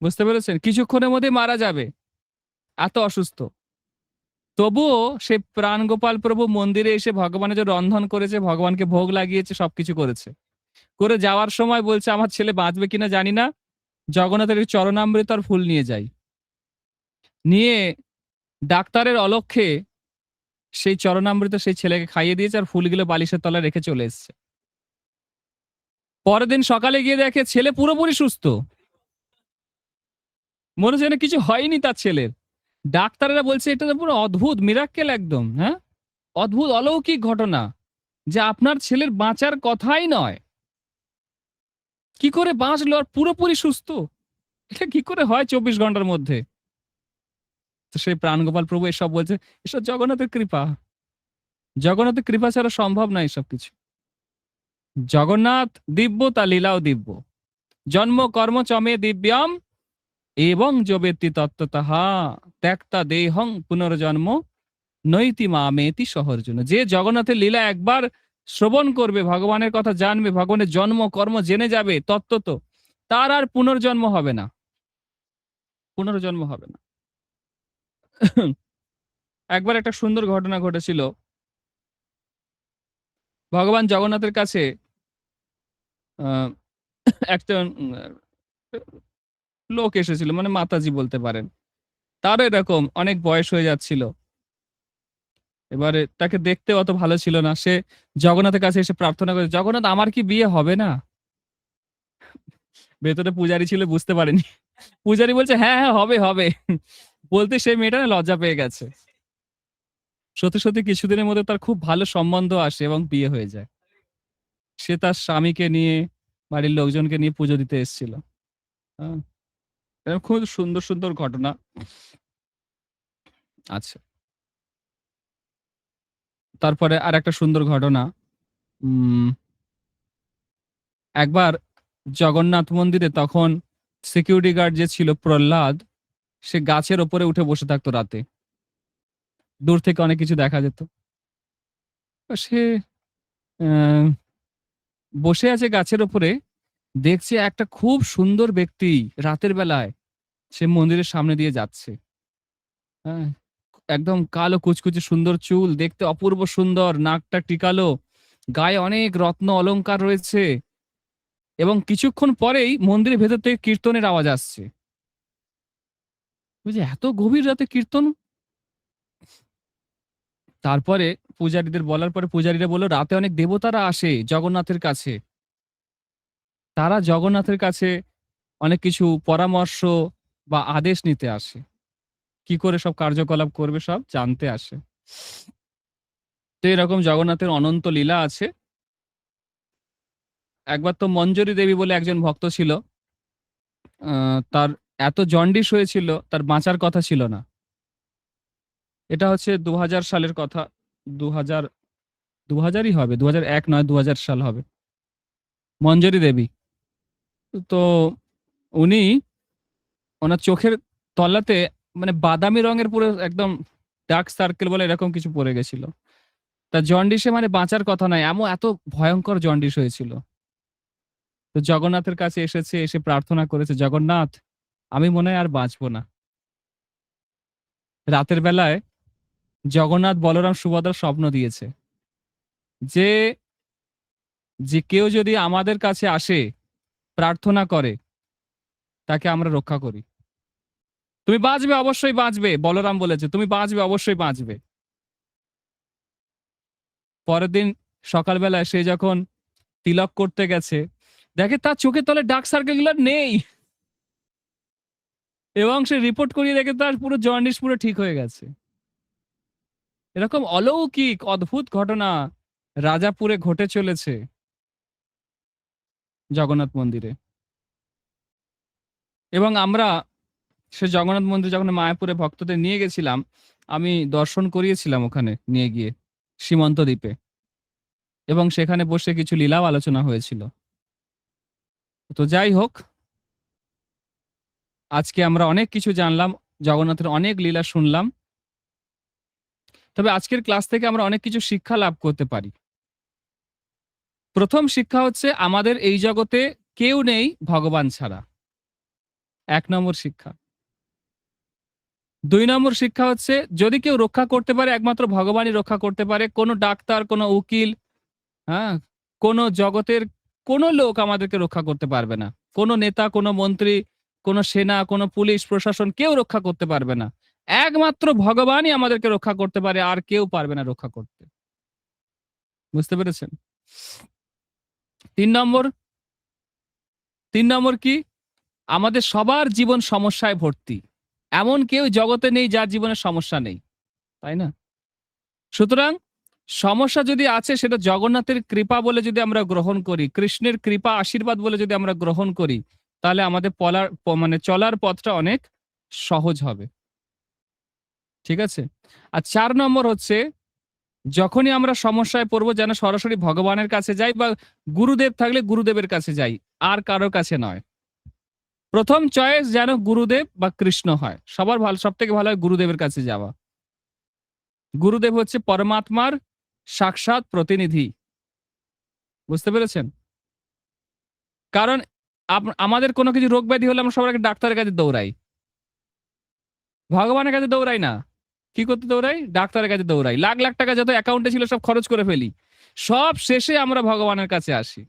বুঝতে পেরেছেন, কিছুক্ষণের মধ্যে মারা যাবে, এত অসুস্থ। তবুও সে প্রাণগোপাল প্রভু মন্দিরে এসে ভগবানের যে রন্ধন করেছে, ভগবানকে ভোগ লাগিয়েছে, সবকিছু করেছে। করে যাওয়ার সময় বলছে আমার ছেলে বাঁচবে কিনা জানি না, জগন্নাথের এই চরণামৃত আর ফুল নিয়ে যাই। নিয়ে ডাক্তারের অলক্ষ্যে সেই চরণামৃত সেই ছেলেকে খাইয়ে দিয়েছে, আর ফুলগুলো বালিশের তলায় রেখে চলে এসছে। পরের দিন সকালে গিয়ে দেখে ছেলে পুরোপুরি সুস্থ, মনে হচ্ছে যেন কিছু হয়নি তার ছেলের। ডাক্তারেরা বলছে এটা তো পুরো অদ্ভুত মিরাক্কেল একদম, হ্যাঁ, অদ্ভুত অলৌকিক ঘটনা, যে আপনার ছেলের বাঁচার কথাই নয়, কি করে বাঁচলো আর পুরোপুরি সুস্থ, এটা কি করে হয় 24 ঘন্টার মধ্যে। তো সেই প্রাণগোপাল প্রভু এসব বলছে, এসব জগন্নাথের কৃপা, জগন্নাথের কৃপা ছাড়া সম্ভব না এসব কিছু। জগন্নাথ দিব্য, তা লীলাও দিব্য। জন্ম কর্ম চমে দিব্যম, এবং যবেত্তি তত্ত্ব তাহা ত্যক্তা দেহং পুনর্জন্ম নৈতি মামেতি সহর্জুন। যে জগন্নাথের লীলা একবার শ্রবণ করবে, ভগবানের কথা জানবে, ভগবানের জন্ম কর্ম জেনে যাবে তত্ত্বত, তার আর পুনর্জন্ম হবে না। পুনর্জন্ম হবে না। একবার একটা সুন্দর ঘটনা ঘটেছিল। ভগবান জগন্নাথের কাছে আহ, একজন লোক এসেছিল, মানে মাতাজি বলতে পারেন। তারও এরকম অনেক বয়স হয়ে যাচ্ছিল। এবারে তাকে দেখতে অত ভালো ছিল না। সে জগন্নাথের কাছে এসে প্রার্থনা করে, জগন্নাথ আমার কি বিয়ে হবে না? ভেতরে পূজারি ছিল, বুঝতে পারেনি। পূজারি বলছে হ্যাঁ হ্যাঁ হবে হবে। বলতে সেই মেয়েটা না লজ্জা পেয়ে গেছে। সত্যি সত্যি কিছুদিনের মধ্যে তার খুব ভালো সম্বন্ধ আসে এবং বিয়ে হয়ে যায়। সে তার স্বামীকে নিয়ে, বাড়ির লোকজনকে নিয়ে পুজো দিতে এসেছিল। হ্যাঁ, এরকম খুব সুন্দর সুন্দর ঘটনা আছে। তারপরে আর একটা সুন্দর ঘটনা। উম একবার জগন্নাথ মন্দিরে তখন সিকিউরিটি গার্ড যে ছিল প্রহ্লাদ, সে গাছের ওপরে উঠে বসে থাকতো রাতে। দূর থেকে অনেক কিছু দেখা যেত। তো সে আহ, বসে আছে গাছের ওপরে, দেখছে একটা খুব সুন্দর ব্যক্তি রাতের বেলায় সে মন্দিরের সামনে দিয়ে যাচ্ছে। হ্যাঁ, একদম কালো কুচকুচে সুন্দর চুল, দেখতে অপূর্ব সুন্দর, নাকটা টিকালো, গায়ে অনেক রত্ন অলংকার রয়েছে। এবং কিছুক্ষণ পরেই মন্দিরের ভেতর থেকে কীর্তনের আওয়াজ আসছে। বুঝলি, এত গভীর রাতে কীর্তন! তারপরে পূজারীদের বলার পরে পূজারীরা বলল, রাতে অনেক দেবতারা আসে জগন্নাথের কাছে। তারা জগন্নাথের কাছে অনেক কিছু পরামর্শ বা আদেশ নিতে আসে, কি করে সব কার্যকলাপ করবে সব জানতে আসে। তো এরকম জগন্নাথের অনন্ত লীলা আছে। একবার তো মঞ্জরী দেবী বলে একজন ভক্ত ছিল। তার এত জন্ডিস হয়েছিল, তার বাঁচার কথা ছিল না। এটা হচ্ছে 2000 সালের কথা। 2000, 2000ই হবে, 2001 নয়, 2000 সাল হবে। মঞ্জরী দেবী, তো উনি, ওনার চোখের তলাতে মানে বাদামি রঙের পুরো একদম ডার্ক সার্কেল বলে এরকম কিছু পড়ে গেছিল। তা জন্ডিসে মানে বাঁচার কথা নয়, এত ভয়ঙ্কর জন্ডিস হয়েছিল। তো জগন্নাথের কাছে এসেছে, এসে প্রার্থনা করেছে, জগন্নাথ আমি মনে হয় আর বাঁচবো না। রাতের বেলায় জগন্নাথ বলরাম সুভদ্রার স্বপ্ন দিয়েছে যে, কেউ যদি আমাদের কাছে আসে, প্রার্থনা করে, তাকে আমরা রক্ষা করি। তুমি বাঁচবে, অবশ্যই বাঁচবে, বলরাম বলেছে তুমি বাঁচবে, অবশ্যই বাঁচবে। পরের দিন সকালবেলায় সে যখন তিলক করতে গেছে, দেখে তার চোখের তলে ডার্ক সার্কেল গুলো নেই। এবং সে রিপোর্ট করিয়ে দেখে তার পুরো জন্ডিস পুরো ঠিক হয়ে গেছে। এরকম অলৌকিক অদ্ভুত ঘটনা রাজাপুরে ঘটে চলেছে জগন্নাথ মন্দিরে। এবং আমরা সে জগন্নাথ মন্দির যখন মায়াপুরে ভক্তদের নিয়ে গেছিলাম, আমি দর্শন করিয়েছিলাম ওখানে নিয়ে গিয়ে সীমন্ত দ্বীপে, এবং সেখানে বসে কিছু লীলাও আলোচনা হয়েছিল। তো যাই হোক, আজকে আমরা অনেক কিছু জানলাম, জগন্নাথের অনেক লীলা শুনলাম। তবে আজকের ক্লাস থেকে আমরা অনেক কিছু শিক্ষা লাভ করতে পারি। প্রথম শিক্ষা হচ্ছে, আমাদের এই জগতে কেউ নেই ভগবান ছাড়া। 1 নম্বর শিক্ষা। 2 নম্বর শিক্ষা হচ্ছে, যদি কেউ রক্ষা করতে পারে, একমাত্র ভগবানই রক্ষা করতে পারে। কোনো ডাক্তার, কোনো উকিল, হ্যাঁ, কোনো জগতের কোনো লোক আমাদেরকে রক্ষা করতে পারবে না। কোনো নেতা, কোনো মন্ত্রী, কোনো সেনা, কোনো পুলিশ প্রশাসন কেউ রক্ষা করতে পারবে না। একমাত্র ভগবানই আমাদেরকে রক্ষা করতে পারে, আর কেউ পারবে না রক্ষা করতে। বুঝতে পেরেছেন? 3 নম্বর, 3 নম্বর কি? আমাদের সবার জীবন সমস্যায় ভর্তি। এমন কেউ জগতে নেই যার জীবনে সমস্যা নেই, তাই না? সুতরাং সমস্যা যদি আছে, সেটা জগন্নাথের কৃপা বলে যদি আমরা গ্রহণ করি, কৃষ্ণের কৃপা আশীর্বাদ বলে যদি আমরা গ্রহণ করি, তাহলে আমাদের মানে চলার পথটা অনেক সহজ হবে। ঠিক আছে? আর 4 নম্বর হচ্ছে, যখনই আমরা সমস্যায় পড়বো, যেন সরাসরি ভগবানের কাছে যাই, বা গুরুদেব থাকলে গুরুদেবের কাছে যাই, আর কারোর কাছে নয়। প্রথম চয়েস যেন গুরুদেব বা কৃষ্ণ হয়। সবার ভালো, সব থেকে ভালো হয় গুরুদেবের কাছে যাওয়া। গুরুদেব হচ্ছে পরমাত্মার সাক্ষাৎ প্রতিনিধি। বুঝতে পেরেছেন? কারণ আমাদের কোনো কিছু রোগ ব্যাধি হলে আমরা সবার আগে ডাক্তারের কাছে দৌড়াই, ভগবানের কাছে দৌড়াই না। কি করতে দৌড়াই? ডাক্তারের কাছে দৌড়াই, লাখ লাখ টাকা যত অ্যাকাউন্টে ছিল সব খরচ করে ফেলি, সব শেষে আমরা ভগবানের কাছে আসি।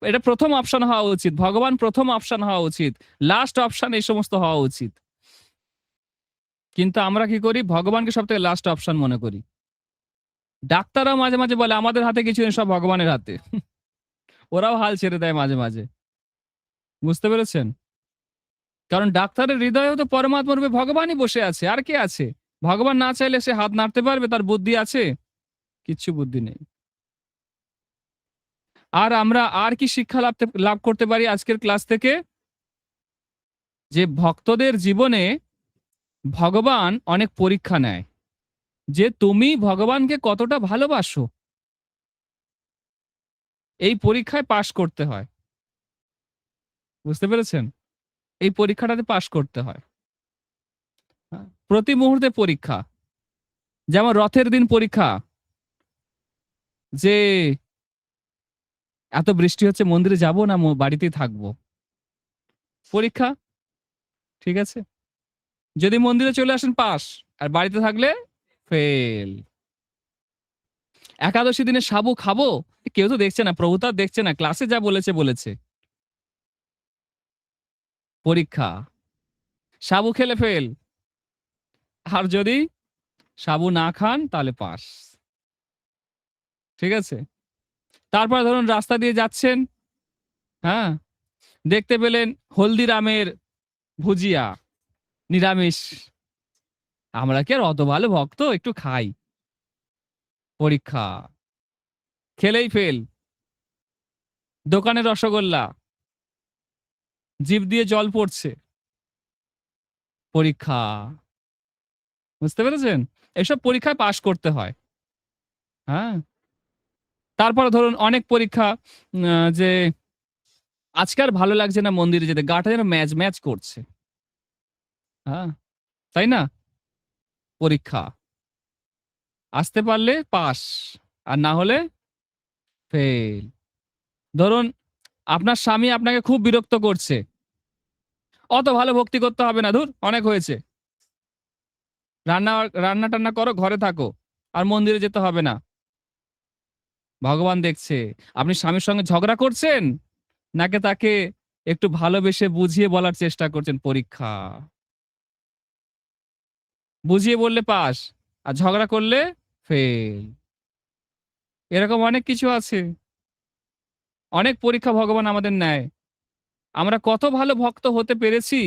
এটা প্রথম অপশন হওয়া উচিত, ভগবান প্রথম অপশন হওয়া উচিত, লাস্ট অপশন এই সমস্ত হওয়া উচিত। কিন্তু আমরা কি করি? ভগবানকে সব থেকে লাস্ট অপশন মনে করি। ডাক্তাররাও মাঝে মাঝে বলে আমাদের হাতে কিছু নেই, সব ভগবানের হাতে। ওরাও হাল ছেড়ে দেয় মাঝে মাঝে। বুঝতে পেরেছেন? কারণ ডাক্তারের হৃদয়েও তো পরমাত্মা রূপে ভগবানই বসে আছে, আর কে আছে? ভগবান না চাইলে সে হাত নাড়তে পারবে? তার বুদ্ধি আছে? কিচ্ছু বুদ্ধি নেই। আর আমরা আর কি শিক্ষা লাভ করতে পারি আজকের ক্লাস থেকে? যে ভক্তদের জীবনে ভগবান অনেক পরীক্ষা নেয়, যে তুমি ভগবানকে কতটা ভালোবাসো, এই পরীক্ষায় পাশ করতে হয়। বুঝতে পেরেছেন? এই পরীক্ষাটাতে পাশ করতে হয়। প্রতি মুহূর্তে পরীক্ষা। যেমন রথের দিন পরীক্ষা, যে এত বৃষ্টি হচ্ছে, মন্দিরে যাব না বাড়িতেই থাকবো, পরীক্ষা। ঠিক আছে? যদি মন্দিরে চলে আসেন পাস, আর বাড়িতে থাকলে ফেল। একাদশী দিনে সাবু খাবো, কেউ তো দেখছে না, প্রভু তো আর দেখছে না, ক্লাসে যা বলেছে বলেছে, পরীক্ষা। সাবু খেলে ফেল, আর যদি সাবু না খান তাহলে পাস। ঠিক আছে? তারপর ধরুন রাস্তা দিয়ে যাচ্ছেন, হ্যাঁ, দেখতে পেলেন হলদিরামের ভুজিয়া, নিরামিষ। আমরা কি আর অত ভালো ভক্ত, একটু খাই, পরীক্ষা। খেলেই ফেল। দোকানের রসগোল্লা, জিভ দিয়ে জল পড়ছে, পরীক্ষা। বুঝতে পেরেছেন? এসব পরীক্ষায় পাশ করতে হয়। হ্যাঁ, তারপরে ধরুন অনেক পরীক্ষা, যে আজকে আর ভালো লাগছে না মন্দিরে যেতে, গাটা যেন ম্যাচ ম্যাচ করছে, হ্যাঁ, তাই না? পরীক্ষা। আসতে পারলে পাস, আর না হলে ফেল। ধরুন আপনার স্বামী আপনাকে খুব বিরক্ত করছে, অত ভালো ভক্তি করতে হবে না, ধুর অনেক হয়েছে, রান্না রান্না টান্না করো, ঘরে থাকো, আর মন্দিরে যেতে হবে না। ভগবান দেখছে আপনি স্বামীর সঙ্গে ঝগড়া করছেন, নাকি তাকে একটু ভালোবেসে বুঝিয়ে বলার চেষ্টা করছেন, পরীক্ষা। বুঝিয়ে বললে পাস, আর ঝগড়া করলে ফেল। এরকম অনেক কিছু আছে, অনেক পরীক্ষা ভগবান আমাদের নেয়। আমরা কত ভালো ভক্ত হতে পেরেছি,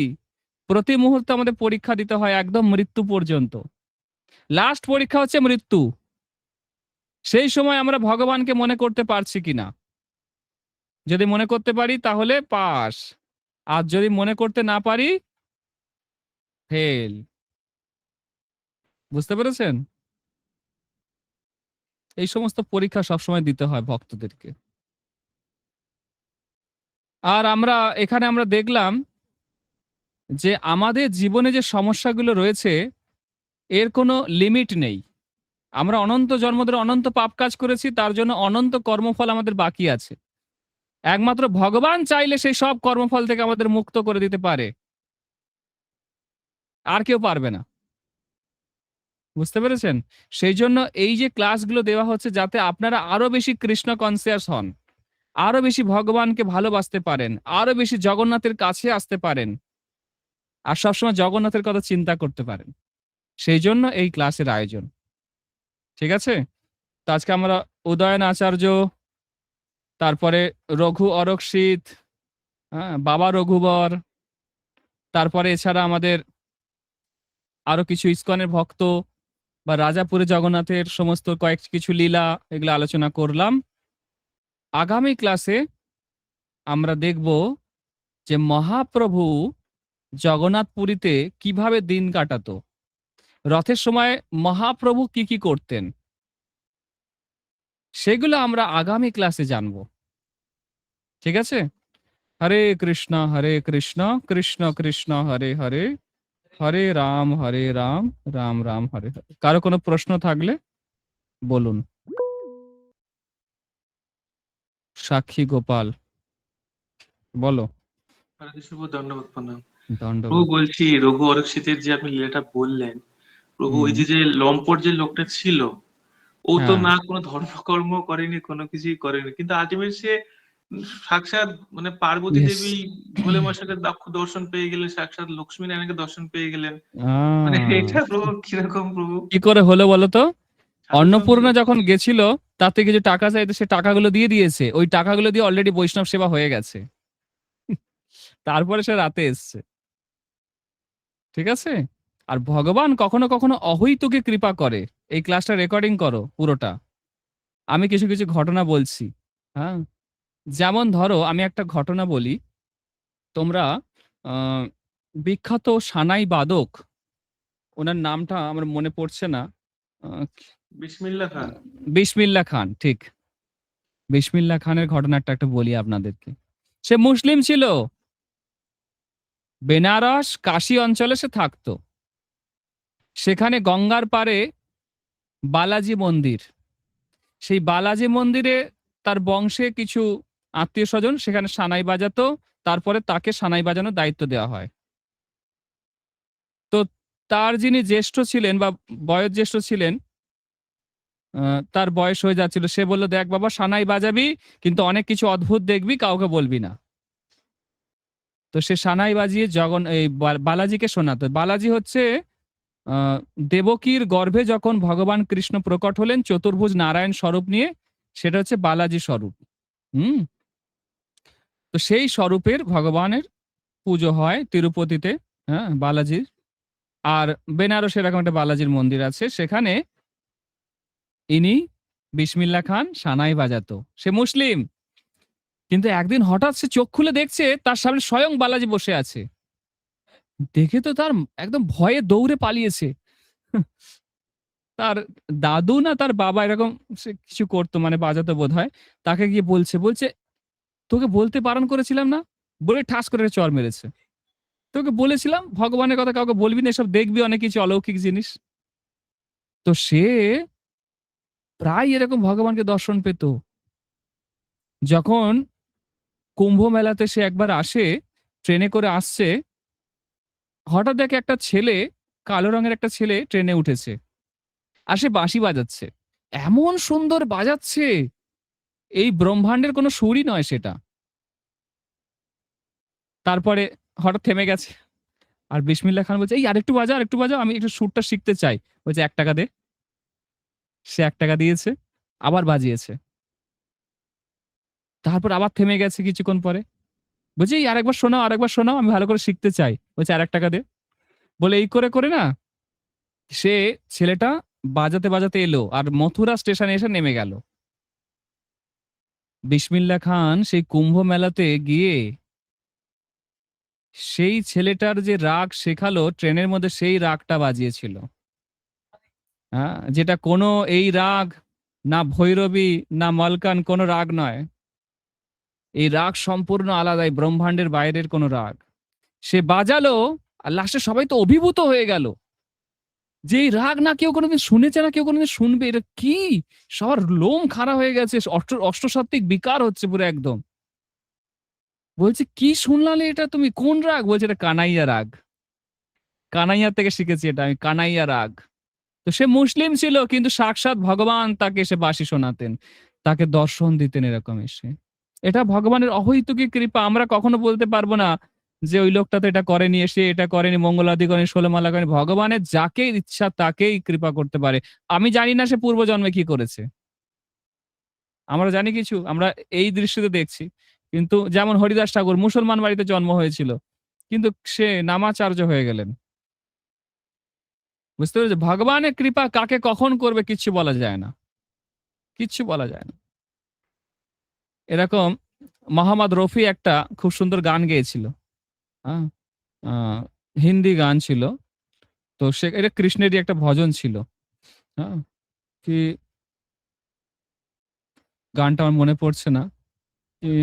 প্রতি মুহূর্তে আমাদের পরীক্ষা দিতে হয়, একদম মৃত্যু পর্যন্ত। লাস্ট পরীক্ষা হচ্ছে মৃত্যু। সেই সময় আমরা ভগবানকে মনে করতে পারছি কিনা। যদি মনে করতে পারি তাহলে পাস, আর যদি মনে করতে না পারি ফেল। বুঝতে পেরেছেন? এই সমস্ত পরীক্ষা সবসময় দিতে হয় ভক্তদেরকে। আর এখানে আমরা দেখলাম যে আমাদের জীবনে যে সমস্যাগুলো রয়েছে, এর কোনো লিমিট নেই। আমরা অনন্ত জন্ম ধরে অনন্ত পাপ কাজ করেছি, তার জন্য অনন্ত কর্মফল আমাদের বাকি আছে। একমাত্র ভগবান চাইলে সেই সব কর্মফল থেকে আমাদের মুক্ত করে দিতে পারে, আর কেউ পারবে না। বুঝতে পেরেছেন? সেই জন্য এই যে ক্লাসগুলো দেওয়া হচ্ছে, যাতে আপনারা আরো বেশি কৃষ্ণ কনসিয়াস হন, আরো বেশি ভগবানকে ভালোবাসতে পারেন, আরো বেশি জগন্নাথের কাছে আসতে পারেন, আর সবসময় জগন্নাথের কথা চিন্তা করতে পারেন। সেই জন্য এই ক্লাসের আয়োজন। ঠিক আছে? তো আজকে আমরা উদয়ন আচার্য, তারপরে রঘু অরক্ষিত, হ্যাঁ, বাবা রঘুবর, তারপরে এছাড়া আমাদের আরো কিছু ইসকনের ভক্ত বা রাজাপুরে জগন্নাথের সমস্ত কিছু লীলা, এগুলো আলোচনা করলাম। আগামী ক্লাসে আমরা দেখব যে মহাপ্রভু জগন্নাথপুরীতে কিভাবে দিন কাটাতো, রথের সময় মহাপ্রভু কি কি করতেন, সেগুলো আমরা আগামী ক্লাসে জানবো। ঠিক আছে? হরে কৃষ্ণ কৃষ্ণ কৃষ্ণ হরে হরে, হরে রাম রাম রাম হরে হরে। কারো কোনো প্রশ্ন থাকলে বলুন। সাক্ষী গোপাল, বলো। হরে শুভ দণ্ডবত প্রণাম। প্রভু, দণ্ডবোধ। বলছি রঘু অরক্ষিতের যে আপনি লীলাটা বললেন, প্রভু ওই হুম। যে যে লম্পট যে লোকটা ছিল, ও তো হ্যাঁ। না কোনো ধর্মকর্ম করেনি, কোনো কিছুই করেনি, কিন্তু আলটিমেট সে সাক্ষাৎ মানে পার্বতী ইয়েস। দেবী ভোলে মশাইকে দক্ষ দর্শন পেয়ে গেলেন, সাক্ষাৎ লক্ষ্মী নারায়ণকে দর্শন পেয়ে গেলেন। মানে এটা প্রভু কিরকম প্রভু? কি করে হলো বলো তো? সাধু সঙ্গ। অন্নপূর্ণা যখন গেছিল, তাতে কিছু টাকা চাইতে, সে টাকাগুলো দিয়ে দিয়েছে। ওই টাকাগুলো দিয়ে অলরেডি বৈষ্ণব সেবা হয়ে গেছে। তারপরে সে রাতে এসছে। ঠিক আছে? আর ভগবান কখনো কখনো অহৈতুকে কৃপা করে। এই ক্লাসটা রেকর্ডিং করো পুরোটা। আমি কিছু কিছু ঘটনা বলছি। হ্যাঁ, যেমন ধরো আমি একটা ঘটনা বলি। তোমরা আহ, বিখ্যাত সানাই বাদক, ওনার নামটা আমার মনে পড়ছে না। আহ, বিসমিল্লাহ খান। বিসমিল্লাহ খান, ঠিক। বিসমিল্লাহ খানের ঘটনাটা একটা বলি আপনাদেরকে। সে মুসলিম ছিল। বেনারস কাশী অঞ্চলে সে থাকতো। সেখানে গঙ্গার পাড়ে বালাজি মন্দির। সেই বালাজি মন্দিরে তার বংশে কিছু আত্মীয় স্বজন সেখানে সানাই বাজাতো। তারপরে তাকে সানাই বাজানোর দায়িত্ব দেওয়া হয়। তো তার যিনি জ্যেষ্ঠ ছিলেন বা বয়োজ্যেষ্ঠ ছিলেন, তার বয়স হয়ে যাচ্ছিল। সে বলল, দেখ বাবা, সানাই বাজাবি, কিন্তু অনেক কিছু অদ্ভুত দেখবি, কাউকে বলবি না। তো সে সানাই বাজিয়ে এই বালাজিকে শোনাতো। বালাজি হচ্ছে আহ, দেবকীর গর্ভে যখন ভগবান কৃষ্ণ প্রকট হলেন চতুর্ভুজ নারায়ণ স্বরূপ নিয়ে, সেটা হচ্ছে বালাজি স্বরূপ। হুম। তো সেই স্বরূপের ভগবানের পুজো হয় তিরুপতিতে, হ্যাঁ, বালাজির। আর বেনারসে এরকম একটা বালাজির মন্দির আছে, সেখানে ইনি বিসমিল্লাহ খান সানাই বাজাতো। সে মুসলিম, কিন্তু একদিন হঠাৎ সে চোখ খুলে দেখছে তার সামনে স্বয়ং বালাজি বসে আছে। দেখে তো তার একদম ভয়ে দৌড়ে পালিয়েছে। তার দাদু না তার বাবা এরকম সে কিছু করতো, মানে বাজাতো বোধহয়। তাকে গিয়ে বলছে বলছে তোকে বলতে বারণ করেছিলাম না, বলে ঠাস করে একটা চড় মেরেছে। তোকে বলেছিলাম ভগবানের কথা কাউকে বলবি না, এসব দেখবি অনেক কিছু অলৌকিক জিনিস। তো সে প্রায় এরকম ভগবানকে দর্শন পেত। যখন কুম্ভ মেলাতে সে একবার আসে, ট্রেনে করে আসছে, হঠাৎ দেখে একটা ছেলে, কালো রঙের একটা ছেলে ট্রেনে উঠেছে, আর সে বাঁশি বাজাচ্ছে। এমন সুন্দর বাজাচ্ছে, এই ব্রহ্মাণ্ডের কোনো সুরই নয় সেটা। তারপরে হঠাৎ থেমে গেছে। আর বিসমিল্লাহ খান বলছে, এই আরেকটু বাজা, আরেকটু বাজা, আমি একটু সুরটা শিখতে চাই। বলছে 1 টাকা দে। সে 1 টাকা দিয়েছে, আবার বাজিয়েছে। তারপর আবার থেমে গেছে কিছুক্ষণ পরে। বলছে, এই আরেকবার শোনাও, আরেকবার শোনাও, আমি ভালো করে শিখতে চাই। বলছে, আর 1 টাকা দে। বলে এই করে করে না, সে ছেলেটা বাজাতে বাজাতে এলো আর মথুরা স্টেশনে এসে নেমে গেল। বিসমিল্লাহ খান সেই কুম্ভ মেলাতে গিয়ে সেই ছেলেটার যে রাগ শেখালো ট্রেনের মধ্যে, সেই রাগটা বাজিয়েছিল। হ্যাঁ, যেটা কোনো এই রাগ, না ভৈরবী না মলকান, কোনো রাগ নয়। এই রাগ সম্পূর্ণ আলাদাই, ব্রহ্মাণ্ডের বাইরের কোনো রাগ। সে বাজালো, আর লাস্টে সবাই তো অভিভূত হয়ে গেল যে এই রাগ না কেউ কোনোদিন শুনেছে, না কেউ কোনোদিন শুনবে, এটা কি! সবার লোম খাড়া হয়ে গেছে, অষ্টসাত্ত্বিক বিকার হচ্ছে পুরো একদম। বলছে, কি শুনলালে এটা তুমি, কোন রাগ? বলছে, এটা কানাইয়া রাগ। কানাইয়া থেকে শিখেছি এটা আমি, কানাইয়া রাগ। তো সে মুসলিম ছিল, কিন্তু সাক্ষাৎ ভগবান তাকে এসে বাঁশি শোনাতেন, তাকে দর্শন দিতেন এরকম এসে। এটা ভগবানের অহৈতুকী কৃপা। আমরা কখনো বলতে পারবো না যে ওই লোকটা তো এটা করেনি, এসে এটা করেনি, মঙ্গলাদি করেনি, ষোলমালা করেনি। ভগবানের যাকে ইচ্ছা তাকেই কৃপা করতে পারে। আমি জানি না সে পূর্বজন্মে কি করেছে, আমরা জানি কিছু, আমরা এই দৃষ্টিতে দেখছি। কিন্তু যেমন হরিদাস ঠাকুর মুসলমান বাড়িতে জন্ম হয়েছিল, কিন্তু সে নামাচার্য হয়ে গেলেন। বুঝতে পেরেছো? ভগবানের কৃপা কাকে কখন করবে কিচ্ছু বলা যায় না, কিচ্ছু বলা যায় না। এরকম মোহাম্মদ রফি একটা খুব সুন্দর গান গেয়েছিল। হ্যাঁ, আহ, হিন্দি গান ছিল। তো সে এটা কৃষ্ণেরই একটা ভজন ছিল। হ্যাঁ, কি গানটা আমার মনে পড়ছে না। কি,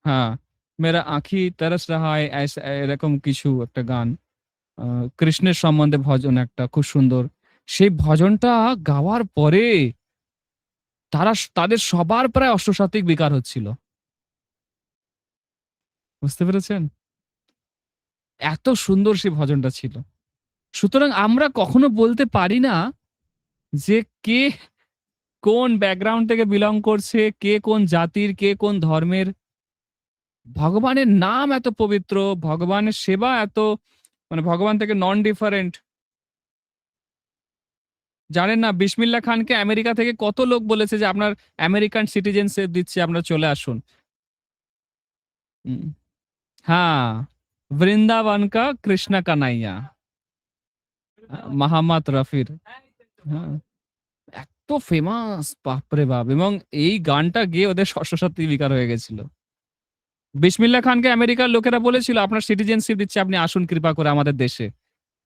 হ্যাঁ, মেরা আঁখি তরস রাহা হ্যায়, এরকম কিছু একটা গান। কৃষ্ণের সম্বন্ধে ভজন একটা খুব সুন্দর। সেই ভজনটা গাওয়ার পরে তাদের সবার প্রায় অষ্টসাত্ত্বিক বিকার হচ্ছিল। বুঝতে পেরেছেন? এত সুন্দর সেই ভজনটা ছিল। সুতরাং আমরা কখনো বলতে পারি না যে কে কোন ব্যাকগ্রাউন্ড থেকে বিলং করছে, কে কোন জাতির, কে কোন ধর্মের। ভগবানের নাম এত পবিত্র, ভগবানের সেবা এত মানে ভগবান থেকে নন ডিফারেন্ট। জানেন না বিসমিল্লা খানকে আমেরিকা থেকে কত লোক বলেছে যে আপনার আমেরিকান সিটিজেনশিপ দিচ্ছি, আপনারা চলে আসুন। হুম। হ্যাঁ, বৃন্দাবন কা কৃষ্ণ কানাইয়া, মাহমদ রফির। হ্যাঁ, এত ফেমাস বাপরে বাপ! এবং এই গানটা গেয়ে ওদের শস্যসাথী বিকার হয়ে গেছিল। বিসমিল্লা খানকে আমেরিকার লোকেরা বলেছিল আপনার সিটিজেনশিপ দিচ্ছি, আপনি আসুন কৃপা করে আমাদের দেশে।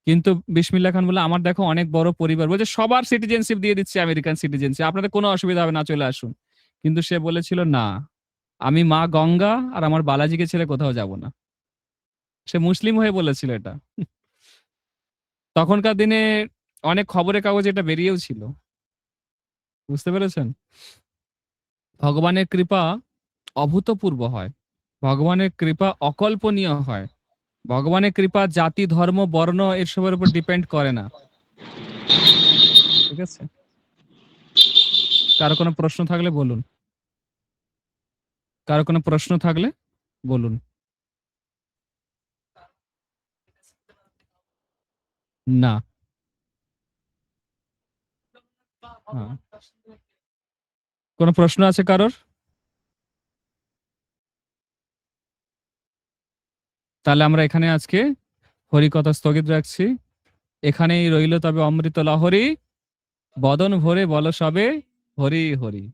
কিন্তু বিসমিল্লা খান বলল আমার দেখো অনেক বড় পরিবার, বলছে সবার সিটিজেনশিপ দিয়ে দিচ্ছি, আমেরিকান সিটিজেনশিপ, আপনাদের কোনো অসুবিধা হবে না, চলে আসুন। কিন্তু সে বলেছিল না, আমি মা গঙ্গা আর আমার বালাজিকে ছেড়ে কোথাও যাব না। সে মুসলিম হয়ে বলেছিল এটা। তখনকার দিনে অনেক খবরের কাগজে এটা বেরিয়েও ছিল। বুঝতে পেরেছেন? ভগবানের কৃপা অভূতপূর্ব হয়, ভগবানের কৃপা অকল্পনীয় হয়। ভগবানের কৃপা জাতি, ধর্ম, বর্ণ এসবের উপর ডিপেন্ড করে না। ঠিক আছে? কারো কোনো প্রশ্ন থাকলে বলুন। কারো কোনো প্রশ্ন থাকলে বলুন। না। হ্যাঁ। কোনো প্রশ্ন আছে কারোর? তাহলে আমরা এখানে আজকে হরিকথা স্থগিত রাখছি। এখানেই রইল তবে অমৃত লহরী, বদন ভরে বল সবে হরি হরি।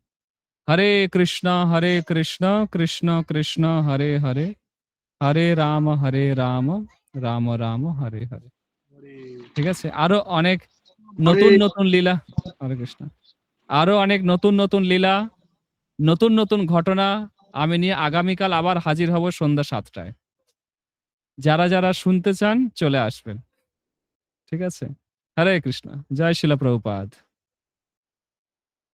হরে কৃষ্ণ কৃষ্ণ কৃষ্ণ হরে হরে, হরে রাম রাম রাম হরে হরে। ঠিক আছে? আরো অনেক নতুন নতুন লীলা। হরে কৃষ্ণ। আরো অনেক নতুন নতুন লীলা, নতুন নতুন ঘটনা আমি নিয়ে আগামীকাল আবার হাজির হব সন্ধ্যা ৭টায়। যারা যারা শুনতে চান চলে আসবেন। ঠিক আছে? হরে কৃষ্ণ। জয় শিলা প্রভুপাদ।